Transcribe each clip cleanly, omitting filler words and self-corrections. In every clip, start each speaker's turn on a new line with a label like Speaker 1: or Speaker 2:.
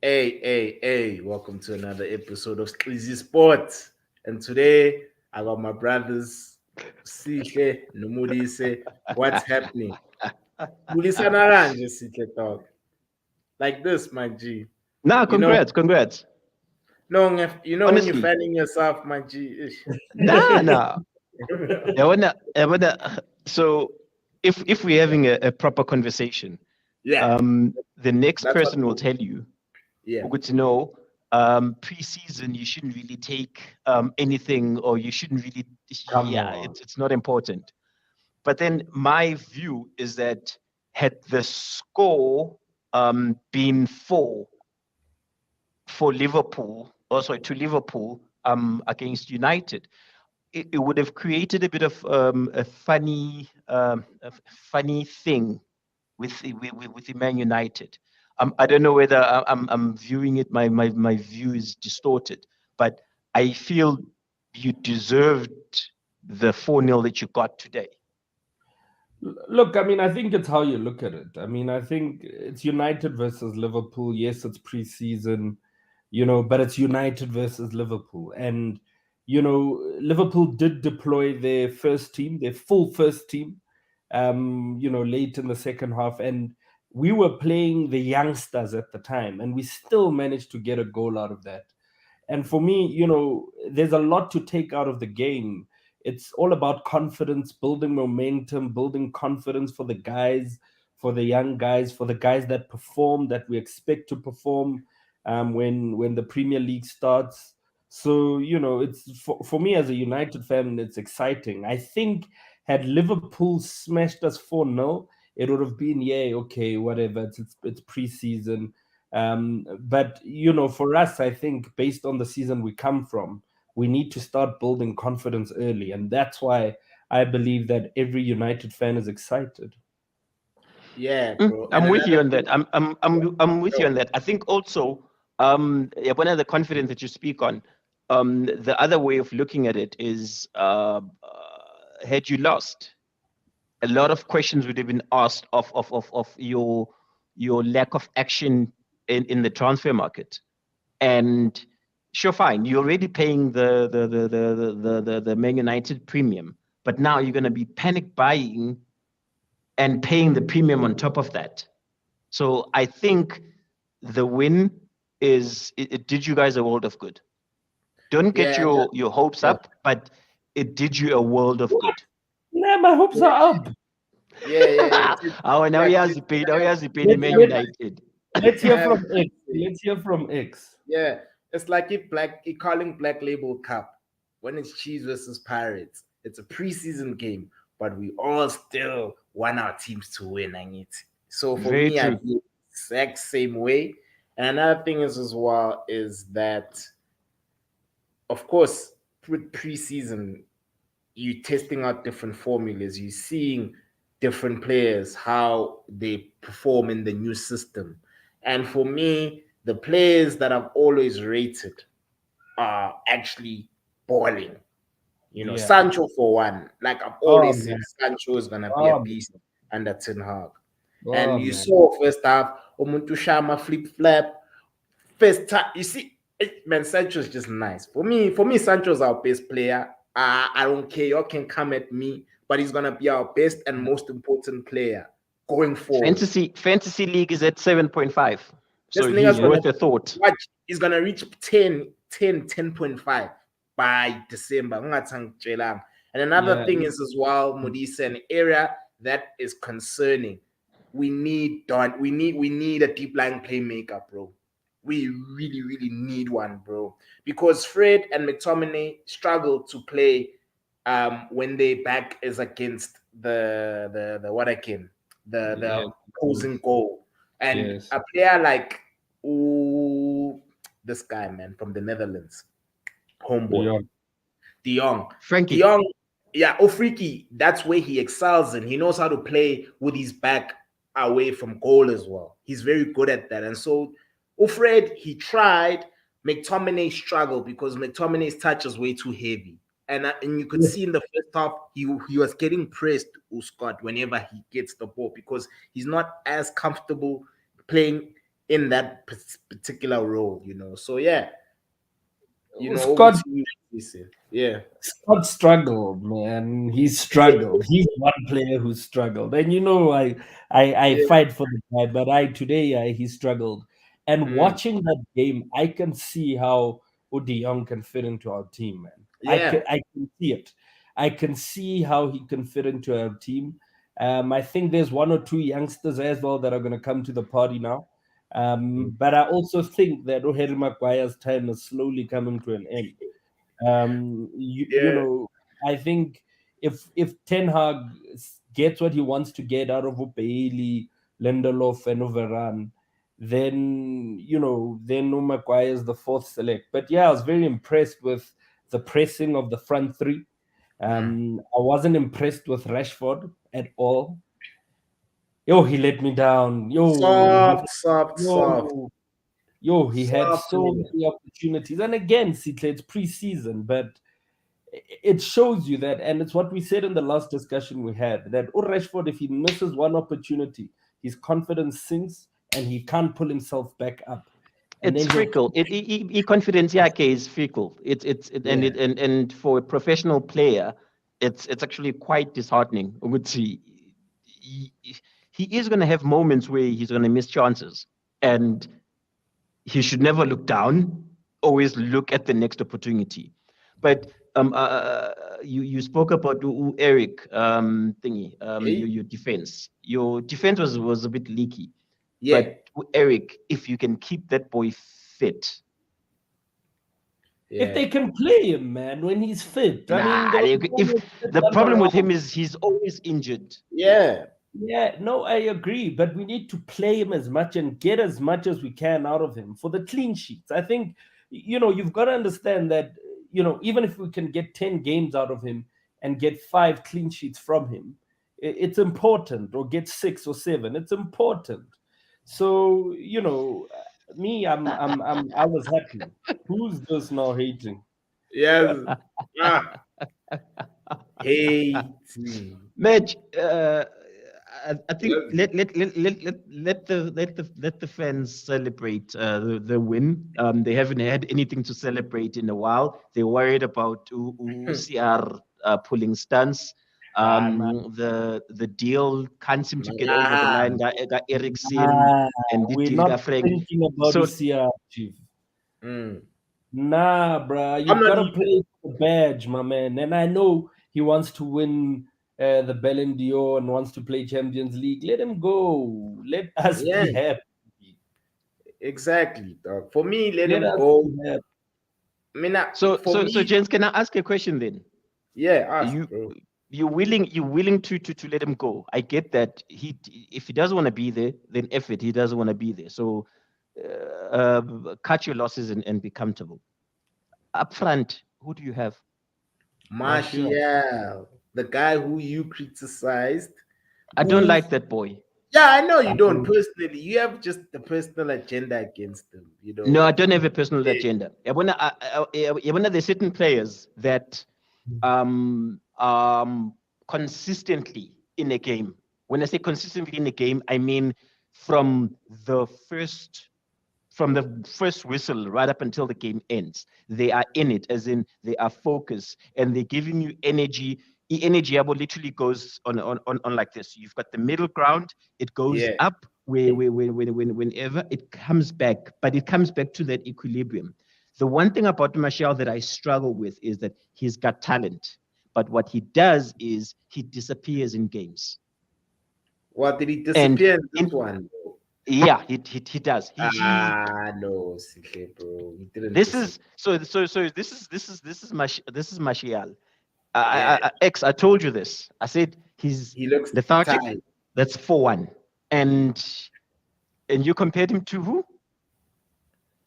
Speaker 1: Hey, welcome to another episode of Easy Sports. And today I got my brothers Sihle Numudise. What's happening? Mulisa Naranje Sihle dog. Like this, my G.
Speaker 2: Nah,
Speaker 1: You know,
Speaker 2: congrats.
Speaker 1: when you're
Speaker 2: Honestly,
Speaker 1: fanning yourself, my G.
Speaker 2: nah. I wanna. So, if we're having a proper conversation,
Speaker 1: Yeah,
Speaker 2: the next
Speaker 1: that's what
Speaker 2: person will
Speaker 1: we
Speaker 2: tell you,
Speaker 1: yeah.
Speaker 2: good to know, preseason you shouldn't really take anything, or you shouldn't really.
Speaker 3: Come
Speaker 2: Yeah,
Speaker 3: on.
Speaker 2: it's not important. But then my view is that had the score been for Liverpool, or sorry, to Liverpool against United, it would have created a bit of a funny thing with the Man United. I don't know whether I'm viewing it. My view is distorted, but I feel you deserved the 4-0 that you got today.
Speaker 3: Look, I mean, I think it's how you look at it. I mean, I think it's United versus Liverpool. Yes, it's preseason, but it's United versus Liverpool. And, Liverpool did deploy their first team, their full first team, late in the second half. And we were playing the youngsters at the time, and we still managed to get a goal out of that. And for me, there's a lot to take out of the game. It's all about confidence, building momentum, building confidence for the guys, for the young guys, for the guys that perform, that we expect to perform when the Premier League starts. So, it's for me as a United fan, it's exciting. I think had Liverpool smashed us 4-0, it would have been, yeah, okay, whatever. It's preseason. But for us, I think based on the season we come from, we need to start building confidence early, and that's why I believe that every United fan is excited.
Speaker 1: Yeah, bro. And
Speaker 2: I'm with you
Speaker 1: another
Speaker 2: on
Speaker 1: thing,
Speaker 2: that. I'm with you on that. I think also yeah, one of the confidence that you speak on, the other way of looking at it is had you lost, a lot of questions would have been asked of your lack of action in the transfer market. And sure, fine, you're already paying the Man United premium, but now you're going to be panic buying and paying the premium on top of that. So I think the win it did you guys a world of good. Don't get
Speaker 1: yeah,
Speaker 2: your hopes
Speaker 1: yeah,
Speaker 2: up, but it did you a world of
Speaker 3: What?
Speaker 2: good.
Speaker 3: Yeah, my hopes
Speaker 1: yeah,
Speaker 3: are up.
Speaker 1: yeah.
Speaker 2: Oh, now
Speaker 1: Yeah,
Speaker 2: he has to pay. Now he has to pay the
Speaker 3: Let,
Speaker 2: Man
Speaker 3: let,
Speaker 2: United.
Speaker 3: let's
Speaker 1: I
Speaker 3: hear
Speaker 1: have
Speaker 3: from
Speaker 1: to
Speaker 3: X.
Speaker 1: say.
Speaker 3: Let's hear from X.
Speaker 1: Yeah, it's like calling Black Label Cup when it's Chiefs versus Pirates. It's a preseason game, but we all still want our teams to win. I need so for
Speaker 2: Very
Speaker 1: me, I
Speaker 2: true.
Speaker 1: feel exact same way. And another thing is as well is that of course with preseason you testing out different formulas, you seeing different players how they perform in the new system. And for me, the players that I've always rated are actually balling.
Speaker 3: Yeah.
Speaker 1: Sancho for one. Like I've
Speaker 3: Oh
Speaker 1: always said,
Speaker 3: man.
Speaker 1: Sancho is gonna be a
Speaker 3: Oh,
Speaker 1: beast under Ten Hag. And
Speaker 3: oh
Speaker 1: you
Speaker 3: man.
Speaker 1: saw first half, Omuntu Shama flip flap. First time, you see, man, Sancho's just nice. For me, Sancho's our best player. I don't care. You can come at me, but he's gonna be our best and most important player going forward.
Speaker 2: Fantasy league is at 7.5,
Speaker 1: This
Speaker 2: so
Speaker 1: nigga's
Speaker 2: he's
Speaker 3: Yeah.
Speaker 1: gonna
Speaker 2: worth a thought.
Speaker 1: watch. He's gonna reach 10.5 by December. Ngatangjelang. And another
Speaker 3: Yeah.
Speaker 1: thing is as well, Modisa, an area that is concerning. We need a deep line playmaker, bro. We really, really need one, bro. Because Fred and McTominay struggle to play when they back is against the what I can the
Speaker 3: Yeah.
Speaker 1: opposing goal. And
Speaker 3: Yes.
Speaker 1: a player like ooh, this guy, man, from the Netherlands, homeboy,
Speaker 3: Yeah.
Speaker 1: De Jong. De
Speaker 2: Frankie,
Speaker 1: Jong, yeah, Ofriki, that's where he excels in. He knows how to play with his back away from goal as well. He's very good at that. And so, Ufred, he tried. McTominay struggled because McTominay's touch is way too heavy. And you could see in the first half, he was getting pressed, Scott, whenever he gets the ball because he's not as comfortable playing in that particular role, So yeah, over
Speaker 3: Scott
Speaker 1: to you, Jason. Yeah.
Speaker 3: Scott struggled, man. He struggled. He's one player who struggled. And I
Speaker 1: Yeah.
Speaker 3: fight for the guy, but he struggled. And
Speaker 1: Mm.
Speaker 3: watching that game, I can see how Udi Young can fit into our team, man.
Speaker 1: Yeah.
Speaker 3: I can see it. I can see how he can fit into our team. I think there's one or two youngsters as well that are going to come to the party now.
Speaker 1: Mm.
Speaker 3: But I also think that Harry Maguire's time is slowly coming to an end. You
Speaker 1: Yeah.
Speaker 3: know, I think if Ten Hag gets what he wants to get out of Bailey, Lindelof, and Varane, then then Maguire is the fourth select. But yeah, I was very impressed with the pressing of the front three.
Speaker 1: Mm.
Speaker 3: I wasn't impressed with Rashford at all. Yo, he let me down.
Speaker 1: Soft, soft, soft,
Speaker 3: Yo, he had
Speaker 1: soft.
Speaker 3: so many opportunities. And again, Sitle, it's preseason, but it shows you that, and it's what we said in the last discussion we had, that Rashford, if he misses one opportunity, his confidence sinks and he can't pull himself back up. And
Speaker 2: It's
Speaker 3: then he'll
Speaker 2: fickle. Confidence yake is fickle.
Speaker 1: Yeah.
Speaker 2: And for a professional player, it's actually quite disheartening. He, he is going to have moments where he's going to miss chances, and he should never look down. Always look at the next opportunity. But you spoke about Eric thingy your defense. Your defense was a bit leaky.
Speaker 1: Yeah.
Speaker 2: But Eric, if you can keep that boy fit,
Speaker 3: if
Speaker 1: Yeah.
Speaker 3: they can play him, man, when he's fit. I mean,
Speaker 2: nah.
Speaker 3: there was
Speaker 2: If
Speaker 3: one
Speaker 2: the
Speaker 3: time
Speaker 2: problem with
Speaker 3: around.
Speaker 2: him is he's always injured.
Speaker 1: Yeah.
Speaker 3: Yeah, no, I agree, but we need to play him as much and get as much as we can out of him for the clean sheets. I think, you've got to understand that, even if we can get 10 games out of him and get 5 clean sheets from him, it's important, or get 6 or 7. It's important. So, I was happy. Who's this now hating?
Speaker 1: Yes. Ah. Hating.
Speaker 2: Match. I think
Speaker 1: Yes.
Speaker 2: let the fans celebrate the win. They haven't had anything to celebrate in a while. They're worried about CR pulling stunts.
Speaker 3: Ah, nah,
Speaker 2: The deal can't seem to get over the
Speaker 1: Nah.
Speaker 2: line. Got Eriksen
Speaker 3: nah,
Speaker 2: and
Speaker 3: we're not
Speaker 2: Dilga Frank.
Speaker 3: thinking about the
Speaker 2: So
Speaker 3: CR, Chief.
Speaker 1: Mm.
Speaker 3: Nah, bruh,
Speaker 1: I'm
Speaker 3: you've
Speaker 1: not
Speaker 3: got to
Speaker 1: even.
Speaker 3: play for the badge, my man. And I know he wants to win the Ballon d'Or and wants to play Champions League. Let him go. Let us
Speaker 1: Yeah.
Speaker 3: be happy.
Speaker 1: Exactly, dog. For me, let
Speaker 3: Let
Speaker 1: him
Speaker 3: us
Speaker 1: go.
Speaker 3: be happy.
Speaker 1: I mean, for
Speaker 2: so
Speaker 1: me,
Speaker 2: James, can I ask a question then?
Speaker 1: yeah. Ask,
Speaker 2: You
Speaker 1: bro.
Speaker 2: you're willing to let him go. I get that. If he doesn't want to be there, then F it. He doesn't want to be there. So cut your losses and be comfortable. Up front, who do you have?
Speaker 3: Martial.
Speaker 1: Martial, the guy who you criticized,
Speaker 2: I don't
Speaker 1: who.
Speaker 2: like that boy.
Speaker 1: Yeah, I know you don't
Speaker 3: Um,
Speaker 1: personally. You have just the personal agenda against him.
Speaker 2: No, I don't have a personal
Speaker 1: Yeah.
Speaker 2: agenda. There's certain players that consistently in a game. When I say consistently in a game, I mean from the first from the first whistle right up until the game ends. They are in it, as in they are focused and they're giving you energy. Energy literally goes on like this. You've got the middle ground, it goes
Speaker 1: Yeah.
Speaker 2: up whenever it comes back, but it comes back to that equilibrium. The one thing about Martial that I struggle with is that he's got talent, but what he does is he disappears in games.
Speaker 1: What did he
Speaker 2: And
Speaker 1: disappear in this
Speaker 2: in
Speaker 1: one, bro?
Speaker 2: yeah, he does. He
Speaker 1: No, Sihle, bro. He didn't
Speaker 2: This
Speaker 1: disappear.
Speaker 2: is so this is Martial.
Speaker 1: Yeah.
Speaker 2: I told you this. I said he's
Speaker 1: He looks
Speaker 2: lethargic.
Speaker 1: tired.
Speaker 2: That's 4-1. And you compared him to who?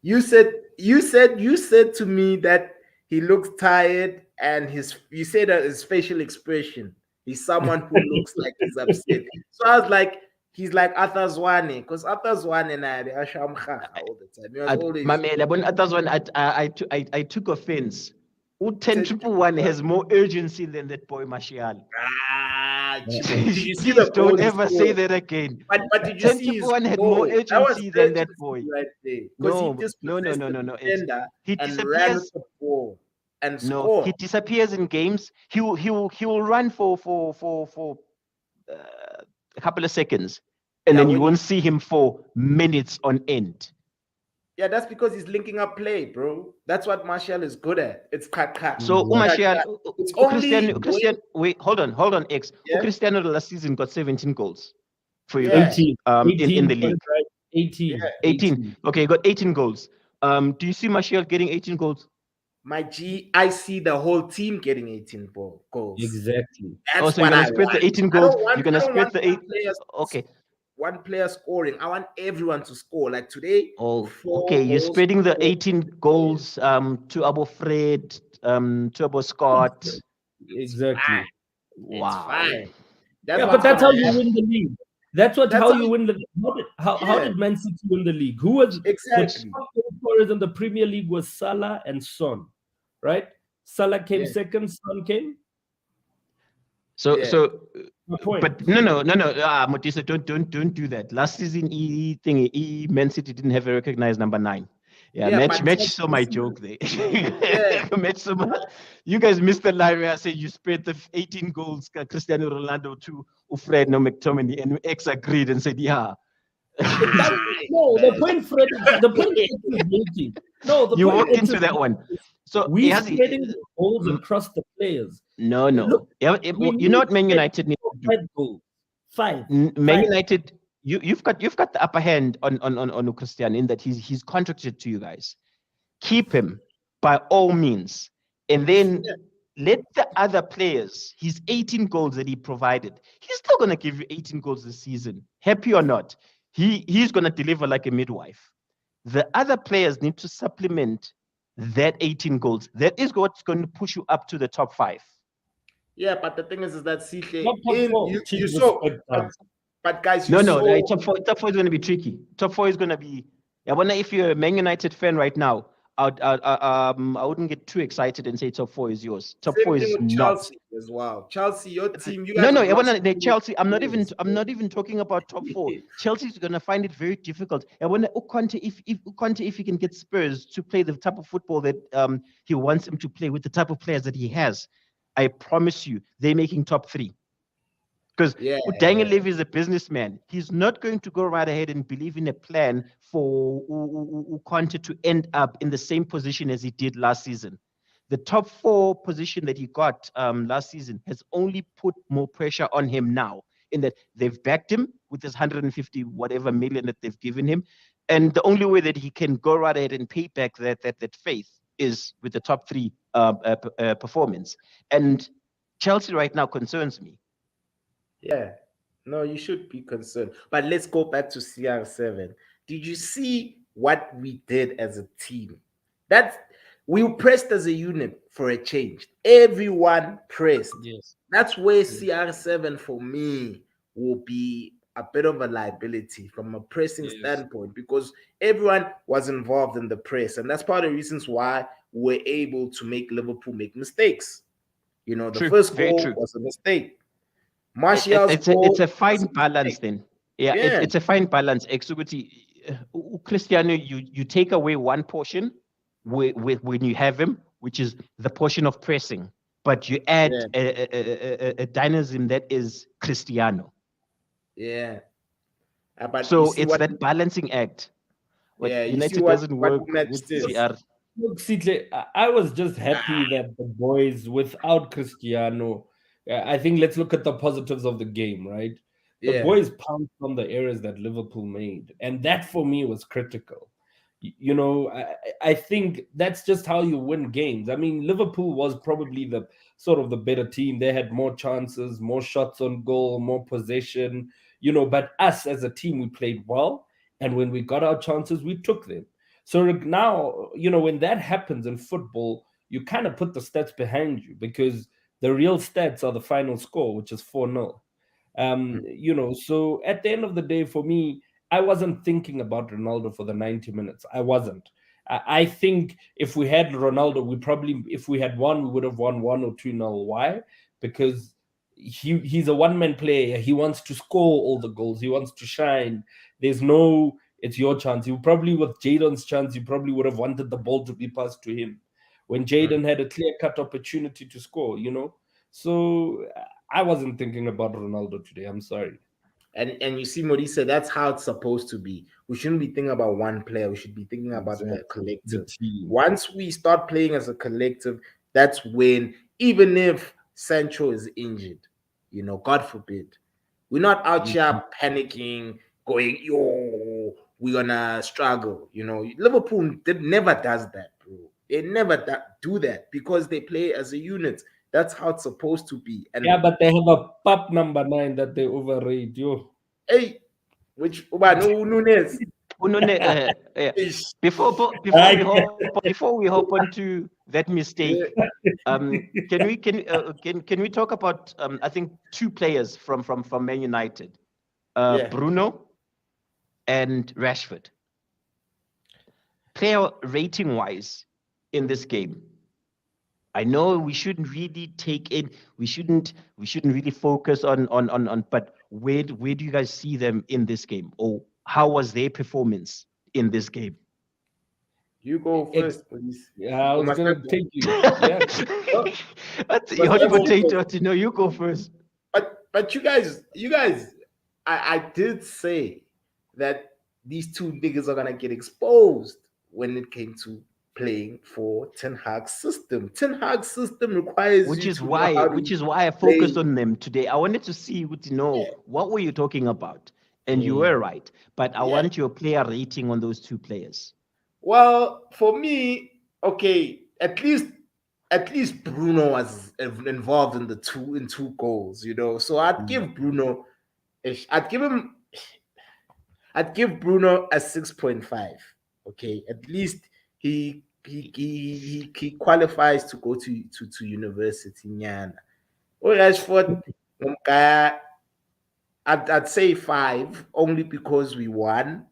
Speaker 1: You said to me that he looks tired, and you said that his facial expression. He's someone who looks like he's upset. So I was like, he's like Arthur Zwane, because Arthur Zwane and I, they are shamkhacha all the time. He was always
Speaker 2: Mamela, when others one I took offense. U10
Speaker 1: said,
Speaker 2: triple one has more urgency than that boy Martial.
Speaker 1: Did you see
Speaker 2: Please
Speaker 1: the goal
Speaker 2: don't
Speaker 1: he
Speaker 2: ever say
Speaker 1: scored?
Speaker 2: that again.
Speaker 1: But did you see his
Speaker 2: 21 had more
Speaker 1: goal? That was
Speaker 2: urgency than that
Speaker 1: urgency
Speaker 2: boy.
Speaker 1: right there because he
Speaker 2: No, no, no,
Speaker 1: dispossessed
Speaker 2: no,
Speaker 1: the
Speaker 2: no, no.
Speaker 1: defender
Speaker 2: He
Speaker 1: and ran with
Speaker 2: disappears.
Speaker 1: the ball and
Speaker 2: No,
Speaker 1: scored.
Speaker 2: he disappears in games. He will run for a couple of seconds, and
Speaker 1: Yeah,
Speaker 2: then you
Speaker 1: when he
Speaker 2: won't see him for minutes on end.
Speaker 1: yeah, that's because he's linking up play, bro. That's what Martial is good at. It's cut cut.
Speaker 2: So
Speaker 3: Exactly.
Speaker 1: Cut,
Speaker 2: Martial,
Speaker 1: cut. It's only when
Speaker 2: Wait, hold on, X.
Speaker 1: yeah,
Speaker 2: Cristiano last season got 17 goals for you
Speaker 1: yeah,
Speaker 2: guys.
Speaker 3: 18.
Speaker 2: In
Speaker 3: 18
Speaker 2: the league,
Speaker 3: right?
Speaker 1: yeah.
Speaker 3: 18.
Speaker 2: 18. Okay, got 18 goals. Do you see Martial getting 18 goals?
Speaker 1: My G, I see the whole team getting 18 goals.
Speaker 3: Exactly.
Speaker 2: Oh,
Speaker 1: That's
Speaker 2: so you're
Speaker 1: what
Speaker 2: gonna
Speaker 1: I
Speaker 2: spread the
Speaker 1: want.
Speaker 2: 18
Speaker 1: I
Speaker 2: goals.
Speaker 1: don't want
Speaker 2: You're gonna
Speaker 1: I don't want
Speaker 2: spread the eight. Okay.
Speaker 1: one player scoring. I want everyone to score. Like today,
Speaker 2: Oh, okay.
Speaker 1: 4
Speaker 2: You're
Speaker 1: goals.
Speaker 2: spreading the
Speaker 1: 4
Speaker 2: 18 goals to Abo Fred, to Abo Scott.
Speaker 1: It's
Speaker 3: Exactly.
Speaker 1: fine. It's
Speaker 2: Wow.
Speaker 1: fine. That's
Speaker 3: Yeah, but
Speaker 1: what's
Speaker 3: that's
Speaker 1: gonna
Speaker 3: how you
Speaker 1: happen.
Speaker 3: win the league. That's
Speaker 1: That's
Speaker 3: how
Speaker 1: how
Speaker 3: you win the league. How
Speaker 1: yeah,
Speaker 3: did Man City win the league? Who was the
Speaker 1: exactly.
Speaker 3: top goal scorers in the Premier League was Salah and Son, right? Salah came
Speaker 1: Yeah,
Speaker 3: second, Son came.
Speaker 2: So
Speaker 1: yeah.
Speaker 2: so
Speaker 3: My point.
Speaker 2: but no. Motisa, don't do that. Last season, Man City didn't have a recognized number 9. Yeah,
Speaker 1: Yeah,
Speaker 2: match
Speaker 1: but
Speaker 2: match saw my joke there.
Speaker 1: yeah,
Speaker 2: Match saw you guys missed the line where I said you spread the 18 goals, Cristiano Ronaldo to Fred no McTominay, and X agreed and said, yeah.
Speaker 3: That, no, the point X is making. No, the
Speaker 2: You
Speaker 3: point
Speaker 2: walked
Speaker 3: X
Speaker 2: into
Speaker 3: is
Speaker 2: that one.
Speaker 3: making is
Speaker 2: So
Speaker 3: we spreading the goals
Speaker 2: mm,
Speaker 3: across the players.
Speaker 2: no.
Speaker 3: Look, we
Speaker 2: You know
Speaker 3: need
Speaker 2: what Man
Speaker 3: five,
Speaker 2: United need to do?
Speaker 3: 5 goals. Five.
Speaker 2: Man United, you've got the upper hand on Christian in that he's contracted to you guys. Keep him by all means, and then
Speaker 1: yeah,
Speaker 2: let the other players. His 18 goals that he provided, he's still gonna give you 18 goals this season, happy or not. He's gonna deliver like a midwife. The other players need to supplement that 18 goals. That is what's going to push you up to the top 5.
Speaker 1: yeah. But the thing is that
Speaker 3: Not
Speaker 1: Sihle,
Speaker 3: top
Speaker 1: in
Speaker 3: four. Chief
Speaker 1: you saw,
Speaker 3: respect.
Speaker 1: but guys, you
Speaker 2: No,
Speaker 1: saw
Speaker 2: top four is going to be tricky. Top 4 is going to be. I wonder if you're a Man United fan right now. I wouldn't get too excited and say top 4 is yours. Top 4
Speaker 1: same thing
Speaker 2: is
Speaker 1: with
Speaker 2: not.
Speaker 1: Chelsea as well. Chelsea, your team, you
Speaker 2: No,
Speaker 1: guys
Speaker 2: no,
Speaker 1: have
Speaker 2: I
Speaker 1: lost
Speaker 2: want to Chelsea. I'm
Speaker 1: players,
Speaker 2: not even talking about top 4. Chelsea's going to find it very difficult. I wonder if he can get Spurs to play the type of football that he wants them to play with the type of players that he has. I promise you, they're making top 3. Because
Speaker 1: yeah,
Speaker 2: Daniel Levy is a businessman. He's not going to go right ahead and believe in a plan for Conte to end up in the same position as he did last season. The top 4 position that he got last season has only put more pressure on him now, in that they've backed him with this 150 whatever million that they've given him. And the only way that he can go right ahead and pay back that faith is with the top 3 performance. And Chelsea right now concerns me.
Speaker 1: yeah. No, you should be concerned. But let's go back to CR7. Did you see what we did as a team? That's we pressed as a unit for a change. Everyone pressed.
Speaker 3: Yes.
Speaker 1: That's where CR7 for me will be a bit of a liability from a pressing
Speaker 3: Yes.
Speaker 1: standpoint because everyone was involved in the press, and that's part of the reasons why we're able to make Liverpool make mistakes. You know, the
Speaker 2: True,
Speaker 1: first
Speaker 2: very
Speaker 1: goal
Speaker 2: true.
Speaker 1: was a mistake. Martial's
Speaker 2: It's
Speaker 1: goal
Speaker 2: a
Speaker 1: was
Speaker 2: fine
Speaker 1: a
Speaker 2: balance
Speaker 1: mistake.
Speaker 2: then. Yeah,
Speaker 1: Yeah,
Speaker 2: it's a fine balance. Exuguti, Cristiano, you take away one portion with when you have him, which is the portion of pressing, but you add
Speaker 1: yeah,
Speaker 2: a dynamism that is Cristiano.
Speaker 1: yeah. But you
Speaker 2: So
Speaker 1: see
Speaker 2: it's
Speaker 1: what?
Speaker 2: that balancing act. What
Speaker 1: Yeah, you see
Speaker 2: United
Speaker 1: what
Speaker 2: doesn't
Speaker 1: what
Speaker 2: work with
Speaker 1: matched is.
Speaker 2: CR.
Speaker 3: Look, CJ, I was just happy that the boys, without Cristiano, I think let's look at the positives of the game, right? The
Speaker 1: Yeah,
Speaker 3: boys pounced on the errors that Liverpool made, and that for me was critical. You know, I think that's just how you win games. I mean, Liverpool was probably the sort of the better team. They had more chances, more shots on goal, more possession, but us as a team, we played well. And when we got our chances, we took them. So now, when that happens in football, you kind of put the stats behind you because the real stats are the final score, which is 4-0. So at the end of the day, for me, I wasn't thinking about Ronaldo for the 90 minutes. I wasn't. I think if we had Ronaldo, if we had won, we would have won 1 or 2-0. Why? Because he's a one-man player. He wants to score all the goals. He wants to shine. There's no, it's your chance. You probably, with Jadon's chance, you probably would have wanted the ball to be passed to him when Jadon had a clear-cut opportunity to score, So I wasn't thinking about Ronaldo today. I'm sorry.
Speaker 1: And you see, Maurice, that's how it's supposed to be. We shouldn't be thinking about one player. We should be thinking about the
Speaker 3: Exactly. The
Speaker 1: collective.
Speaker 3: team.
Speaker 1: Once we start playing as a collective, that's when, even if Sancho is injured, God forbid, we're not out here panicking, going, yo, we're gonna struggle. Liverpool never does that, bro. They never do that because they play as a unit. That's how it's supposed to be. And
Speaker 3: Yeah, but they have a pup number 9 that they overrate. Yo.
Speaker 1: hey, which Nunes.
Speaker 2: Yeah.
Speaker 1: Ish.
Speaker 2: Before we hop onto that
Speaker 1: Yeah,
Speaker 2: mistake, can we talk about I think two players from Man United,
Speaker 1: yeah.
Speaker 2: Bruno and Rashford. Player rating wise in this game, I know we shouldn't really we shouldn't really focus on but where do you guys see them in this game, or how was their performance in this game?
Speaker 1: You go
Speaker 3: Ex-
Speaker 1: first, please.
Speaker 3: yeah, I
Speaker 1: Or
Speaker 3: was
Speaker 1: must I
Speaker 3: gonna
Speaker 1: go?
Speaker 3: take you. Yeah.
Speaker 2: That's your
Speaker 1: Must
Speaker 2: hot
Speaker 1: I go
Speaker 2: potato.
Speaker 1: first?
Speaker 2: No, you go first.
Speaker 1: But you guys, I did say that these two niggas are gonna get exposed when it came to playing for Ten Hag's system. Ten Hag's system requires
Speaker 2: Which
Speaker 1: you
Speaker 2: is
Speaker 1: to know
Speaker 2: why
Speaker 1: how
Speaker 2: which
Speaker 1: to
Speaker 2: is why I focused
Speaker 1: play.
Speaker 2: on them today. I wanted to see what were you talking about, and you were right. But I
Speaker 1: Yeah.
Speaker 2: want your player rating on those two players.
Speaker 1: Well, for me, okay, at least Bruno was involved in two goals, So I'd give him I'd give Bruno a 6.5. Okay. At least he qualifies to go to university. Nyana. Or Rashford, I'd say 5 only because we won.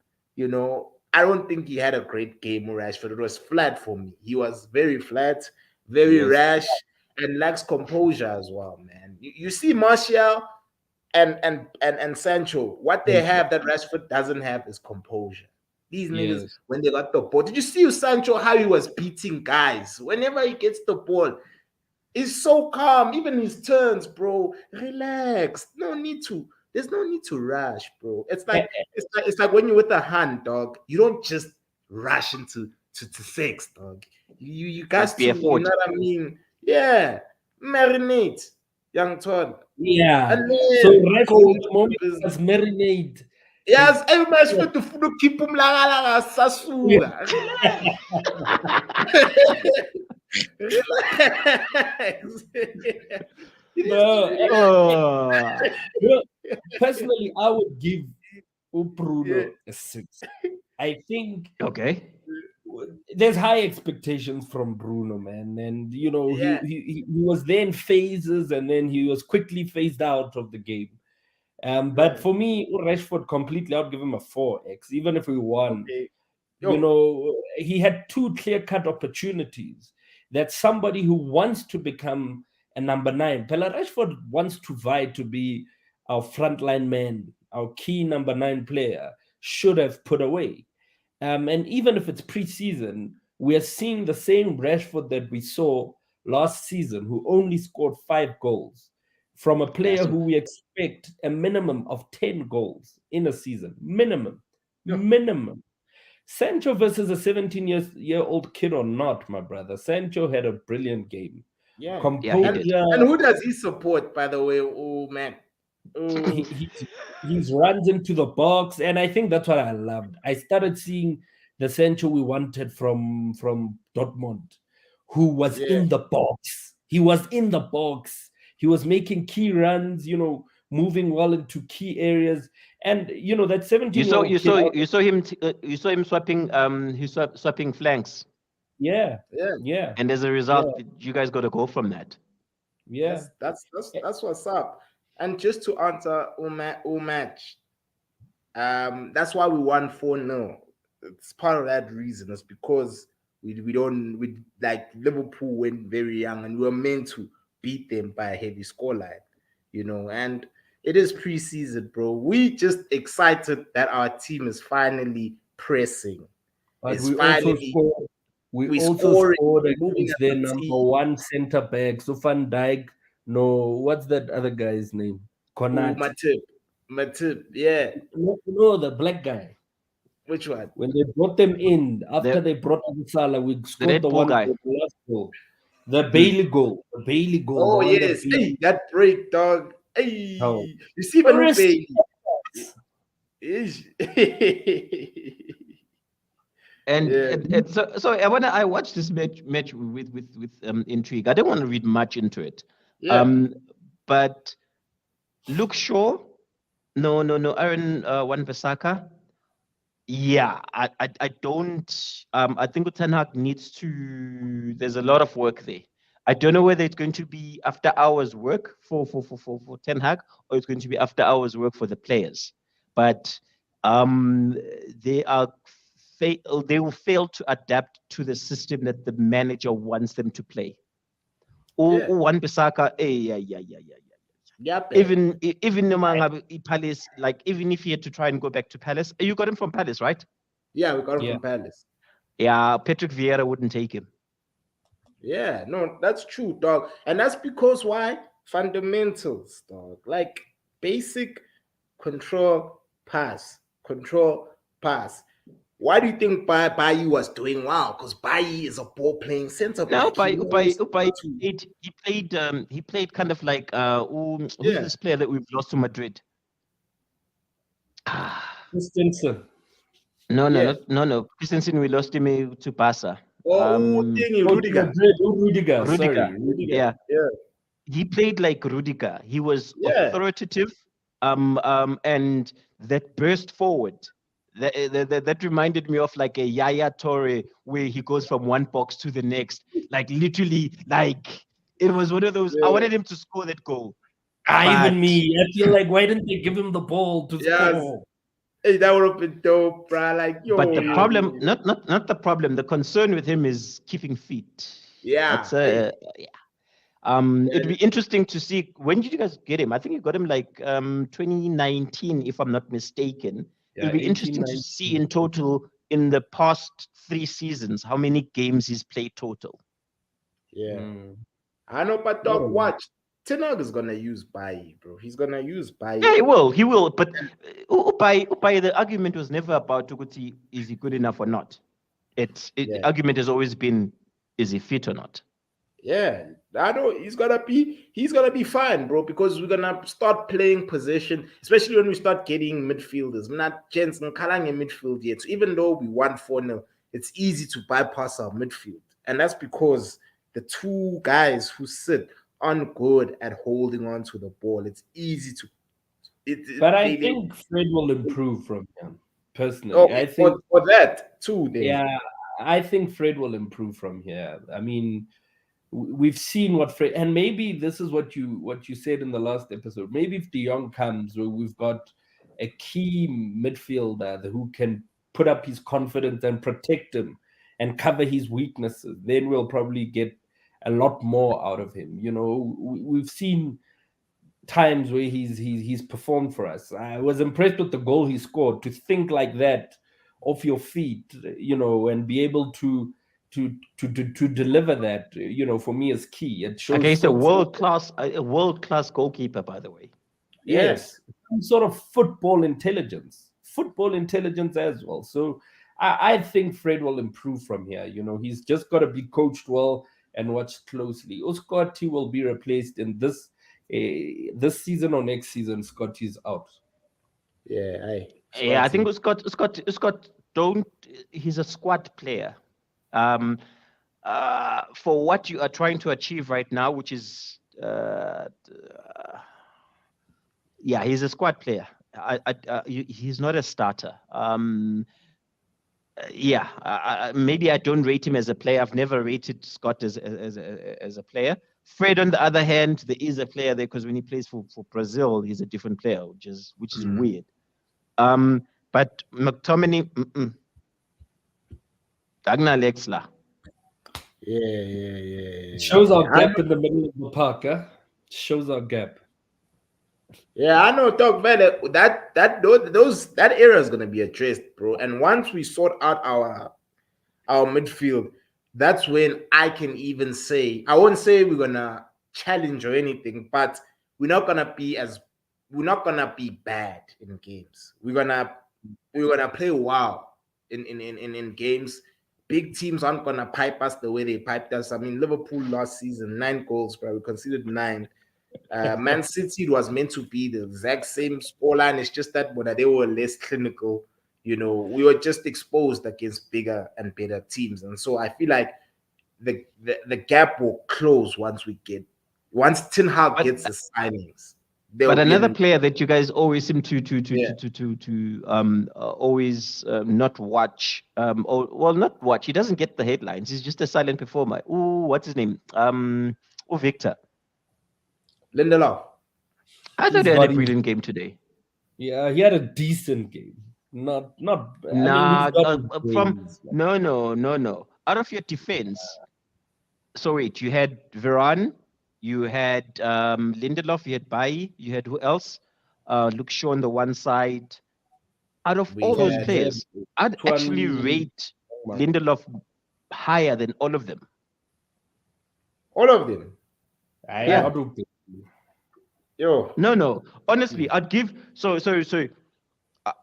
Speaker 1: I don't think he had a great game, Rashford. It was flat for me. He was very flat,
Speaker 3: He
Speaker 1: very
Speaker 3: was.
Speaker 1: rash, and lacks composure as well, man. You see Martial and Sancho, what they have that Rashford doesn't have is composure. These niggas,
Speaker 3: Yes.
Speaker 1: when they got the ball, did you see Sancho how he was beating guys? Whenever he gets the ball, he's so calm. Even his turns, bro. Relax. No need to. There's no need to rush, bro. It's like when you're with a hand, dog. You don't just rush into sex, dog. You guys
Speaker 2: Must be
Speaker 1: to,
Speaker 2: a
Speaker 1: you know
Speaker 2: fort.
Speaker 1: what I mean? Yeah. Marinate, young Todd.
Speaker 3: Yeah.
Speaker 1: And
Speaker 3: So
Speaker 1: then
Speaker 3: Rashford
Speaker 1: go
Speaker 3: at
Speaker 1: into
Speaker 3: the
Speaker 1: the
Speaker 3: moment
Speaker 1: business.
Speaker 3: has marinade.
Speaker 1: Yes,
Speaker 3: He's
Speaker 1: every match for to keep him la sasuga. Relax. It is
Speaker 3: no.
Speaker 2: Oh,
Speaker 3: You know, personally, I would give
Speaker 1: yeah,
Speaker 3: Bruno a 6. I think
Speaker 2: okay.
Speaker 3: there's high expectations from Bruno, man, and he,
Speaker 1: yeah,
Speaker 3: he was there in phases, and then he was quickly phased out of the game. But
Speaker 1: yeah.
Speaker 3: for me, Rashford completely, I'd give him a 4x, even if we won.
Speaker 1: Okay. Yo,
Speaker 3: He had two clear-cut opportunities that somebody who wants to become a number 9, Pella Rashford wants to vie to be our frontline man, our key number 9 player, should have put away. And even if it's preseason, we are seeing the same Rashford that we saw last season, who only scored 5 goals, from a
Speaker 2: Yeah.
Speaker 3: player
Speaker 2: So
Speaker 3: who we expect a minimum of 10 goals in a season. Minimum.
Speaker 1: yo,
Speaker 3: Minimum. Sancho versus a 17-year-old kid or not, my brother. Sancho had a brilliant game.
Speaker 1: yeah.
Speaker 2: yeah, he
Speaker 1: And
Speaker 2: did.
Speaker 3: Composure.
Speaker 1: and who does he support, by the way? Oh man.
Speaker 3: he,
Speaker 1: Oh
Speaker 3: he's he's runs into the box, and I think that's what I loved. I started seeing the Sancho we wanted from Dortmund, who was
Speaker 1: yeah.
Speaker 3: in the box. He was in the box. He was making key runs, moving well into key areas. And that
Speaker 2: You saw
Speaker 3: 17-year-old
Speaker 2: you
Speaker 3: kid.
Speaker 2: saw you saw him you saw him swapping swapping flanks,
Speaker 3: Yeah,
Speaker 1: Yeah.
Speaker 3: yeah,
Speaker 2: and as a
Speaker 3: yeah,
Speaker 2: result, you guys got to go from that.
Speaker 3: yeah.
Speaker 1: That's what's up. And just to answer match, that's why we won 4-0. It's part of that reason. It's because we don't we like Liverpool went very young and we were meant to beat them by a heavy scoreline. and it is preseason, bro. We just excited that our team is finally pressing.
Speaker 3: But
Speaker 1: It's finally
Speaker 3: we
Speaker 1: we
Speaker 3: also
Speaker 1: scoring,
Speaker 3: scored
Speaker 1: we moving
Speaker 3: against
Speaker 1: as
Speaker 3: their
Speaker 1: a
Speaker 3: number
Speaker 1: team.
Speaker 3: one centre back, so Van Dijk. No, what's that other guy's name?
Speaker 1: Oh,
Speaker 3: Konate.
Speaker 1: my tip, yeah.
Speaker 3: No, the black guy.
Speaker 1: Which one?
Speaker 3: When they brought them in, after
Speaker 2: The
Speaker 3: they brought in Salah, we
Speaker 2: the
Speaker 3: scored
Speaker 2: Red
Speaker 3: the
Speaker 2: Bull
Speaker 3: one
Speaker 2: guy.
Speaker 3: goal, the last goal. The
Speaker 2: Mm.
Speaker 3: Bailey goal. The Bailey goal. The
Speaker 1: Oh
Speaker 3: one that
Speaker 1: yes, hey, that break, dog.
Speaker 3: how
Speaker 1: Hey, you see Manu
Speaker 3: tourist.
Speaker 1: Bailey. Ish.
Speaker 2: And,
Speaker 1: Yeah,
Speaker 2: and so I watched this match with intrigue. I didn't want to read much into it.
Speaker 1: yeah,
Speaker 2: But Luke Shaw, no, Aaron Wan-Bissaka. Yeah, I don't. I think Ten Hag needs to. There's a lot of work there. I don't know whether it's going to be after hours work for Ten Hag, or it's going to be after hours work for the players. But um, they are they will fail to adapt to the system that the manager wants them to play.
Speaker 1: yeah,
Speaker 2: Wan-Bissaka, yeah.
Speaker 1: yeah, man.
Speaker 2: Even Palace, like even if he had to try and go back to Palace, you got him from Palace, right?
Speaker 1: Yeah, we got him
Speaker 3: Yeah.
Speaker 1: from Palace.
Speaker 2: Yeah, Patrick Vieira wouldn't take him.
Speaker 1: Yeah, no, that's true, dog. And that's because why? Fundamentals, dog. Like basic control, pass, control, pass. Why do you think Bayi was doing well? Because Bayi is a ball playing center
Speaker 2: Now,
Speaker 1: back. He knows how to.
Speaker 2: he played kind of like who's
Speaker 1: Yeah.
Speaker 2: this player that we've lost to Madrid?
Speaker 3: Christensen.
Speaker 1: Yeah.
Speaker 2: No. Christensen, we lost him to Barca.
Speaker 1: Thingy,
Speaker 3: Oh, to
Speaker 1: Rudiger.
Speaker 3: Madrid. Oh, Rudiger.
Speaker 2: Rudiger.
Speaker 3: Sorry.
Speaker 1: Rudiger.
Speaker 2: Yeah,
Speaker 1: Yeah.
Speaker 2: he played like Rudiger. He was
Speaker 1: Yeah.
Speaker 2: authoritative, and that burst forward. That reminded me of like a Yaya Torre, where he goes from one box to the next, like literally, like it was one of those. I
Speaker 1: Yeah.
Speaker 2: wanted him to score that goal,
Speaker 3: Even
Speaker 2: but
Speaker 3: me. I feel like, why didn't they give him the ball to
Speaker 1: Yes.
Speaker 3: score?
Speaker 1: Hey, that would have been dope, bro. Like,
Speaker 2: the
Speaker 1: yo.
Speaker 2: problem, not the problem. The concern with him is keeping fit.
Speaker 1: Yeah.
Speaker 2: That's
Speaker 1: Hey,
Speaker 2: it'd be interesting to see, when did you guys get him? I think you got him like 2019, if I'm not mistaken.
Speaker 3: Yeah,
Speaker 2: It'll be
Speaker 3: 18,
Speaker 2: interesting to
Speaker 3: 19.
Speaker 2: see in total in the past 3 seasons how many games he's played total.
Speaker 1: yeah.
Speaker 3: Mm.
Speaker 1: I know, but
Speaker 3: Yeah.
Speaker 1: dog, watch. Ten Hag is gonna use Bayi, bro. He's gonna use Bayi.
Speaker 2: Yeah, he will. But Upai, the argument was never about Tukuti, is he good enough or not. The argument has always been, is he fit or not?
Speaker 1: Yeah, I know he's gonna be fine, bro, because we're gonna start playing possession, especially when we start getting midfielders. Not Jens and Kalang in midfield yet. So even though we won 4-0, it's easy to bypass our midfield. And that's because the two guys who sit aren't good at holding on to the ball. It's easy to
Speaker 3: But I think Fred will improve from him, personally.
Speaker 1: okay,
Speaker 3: I think
Speaker 1: for that too, then.
Speaker 3: yeah, I think Fred will improve from here. I mean, we've seen what Fred, and maybe this is what you said in the last episode. Maybe if De Jong comes, where we've got a key midfielder who can put up his confidence and protect him and cover his weaknesses, then we'll probably get a lot more out of him. You know, we've seen times where he's performed for us. I was impressed with the goal he scored. To think like that off your feet, you know, and be able to deliver that, you know, for me is key. It shows
Speaker 2: Okay, he's a world class goalkeeper, by the way.
Speaker 3: yes, some sort of football intelligence as well. So I think Fred will improve from here. You know, he's just got to be coached well and watched closely. Scotty will be replaced in this season or next season. Scotty's out.
Speaker 1: Yeah,
Speaker 2: I think Scott don't. He's a squad player. For what you are trying to achieve right now, which is he's a squad player. He's not a starter. Maybe I don't rate him as a player. I've never rated Scott as a player. Fred, on the other hand, there is a player there, because when he plays for Brazil, he's a different player, which is weird. But McTominay, Dagna Lexla.
Speaker 1: Yeah.
Speaker 3: Shows our gap in the middle of the park, huh? Shows our gap.
Speaker 1: Yeah, I know, Doc. Man, that era is gonna be addressed, bro. And once we sort out our midfield, that's when I can even say I won't say we're gonna challenge or anything, but we're not gonna be as we're not gonna be bad in games. We're gonna play wow in games. Big teams aren't gonna pipe us the way they piped us. I mean, Liverpool last season, 9 goals, but we conceded 9. Man City, it was meant to be the exact same scoreline. It's just that when they were less clinical, we were just exposed against bigger and better teams. And so I feel like the gap will close once Tin Hag
Speaker 2: But
Speaker 1: gets his signings. There'll
Speaker 2: but
Speaker 1: be
Speaker 2: another
Speaker 1: an
Speaker 2: player that you guys always seem
Speaker 1: yeah.
Speaker 2: always not watch or well not watch. He doesn't get the headlines. He's just a silent performer. Ooh, what's his name? Victor.
Speaker 1: Lindelof.
Speaker 2: I thought
Speaker 3: His
Speaker 2: he had a
Speaker 3: body,
Speaker 2: brilliant game today.
Speaker 3: yeah, he had a decent game. Not. I mean, he's
Speaker 2: Nah,
Speaker 3: got his
Speaker 2: from
Speaker 3: days.
Speaker 2: no. Out of your defense, so wait, you had Varane, you had Lindelof, you had Bailly, you had who else? Luke Shaw on the one side. Out of
Speaker 1: We
Speaker 2: all those
Speaker 1: had
Speaker 3: Tom
Speaker 2: players, I'd actually
Speaker 3: Twenty.
Speaker 2: rate Lindelof higher than all of them.
Speaker 1: all of them.
Speaker 3: I
Speaker 2: Yeah.
Speaker 3: not okay.
Speaker 1: Yo,
Speaker 2: No. Honestly, I'd give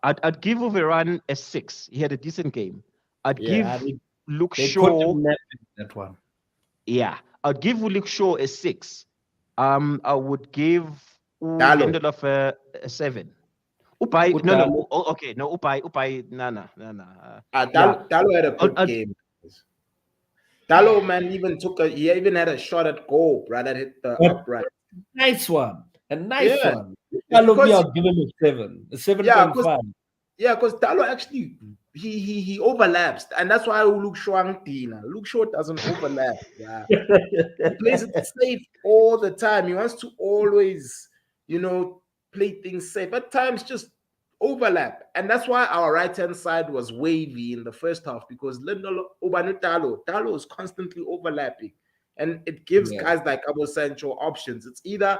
Speaker 2: I'd give Varane a 6. He had a decent game. I'd
Speaker 1: yeah.
Speaker 3: Yeah,
Speaker 2: give Luke
Speaker 3: they put
Speaker 2: Shaw,
Speaker 3: him napping that one.
Speaker 2: yeah, I'd give Luke Shaw a 6. I would give
Speaker 1: Dalo.
Speaker 2: Lindelof a 7. Upai, no.
Speaker 3: Udalo,
Speaker 2: Okay, no, Upai, no. Yeah,
Speaker 1: Dalo had a good
Speaker 2: I'd,
Speaker 1: game. Dalo, man, he even had a shot at goal, bro, that hit the
Speaker 3: but
Speaker 1: upright.
Speaker 3: nice one, a nice
Speaker 1: Yeah,
Speaker 3: one.
Speaker 1: it's
Speaker 3: Udalo, me,
Speaker 1: because
Speaker 3: I'll give him a 7, a
Speaker 1: yeah,
Speaker 3: 7.5.
Speaker 1: because Dalo actually he overlaps, and that's why Luke Shaw Tina. Luke Shaw doesn't overlap. Yeah, he plays it safe all the time. He wants to always, you know, play things safe. At times, just overlap, and that's why our right hand side was wavy in the first half because Talo is constantly overlapping, and it gives
Speaker 3: Yeah,
Speaker 1: guys like Abu Sancho options. It's either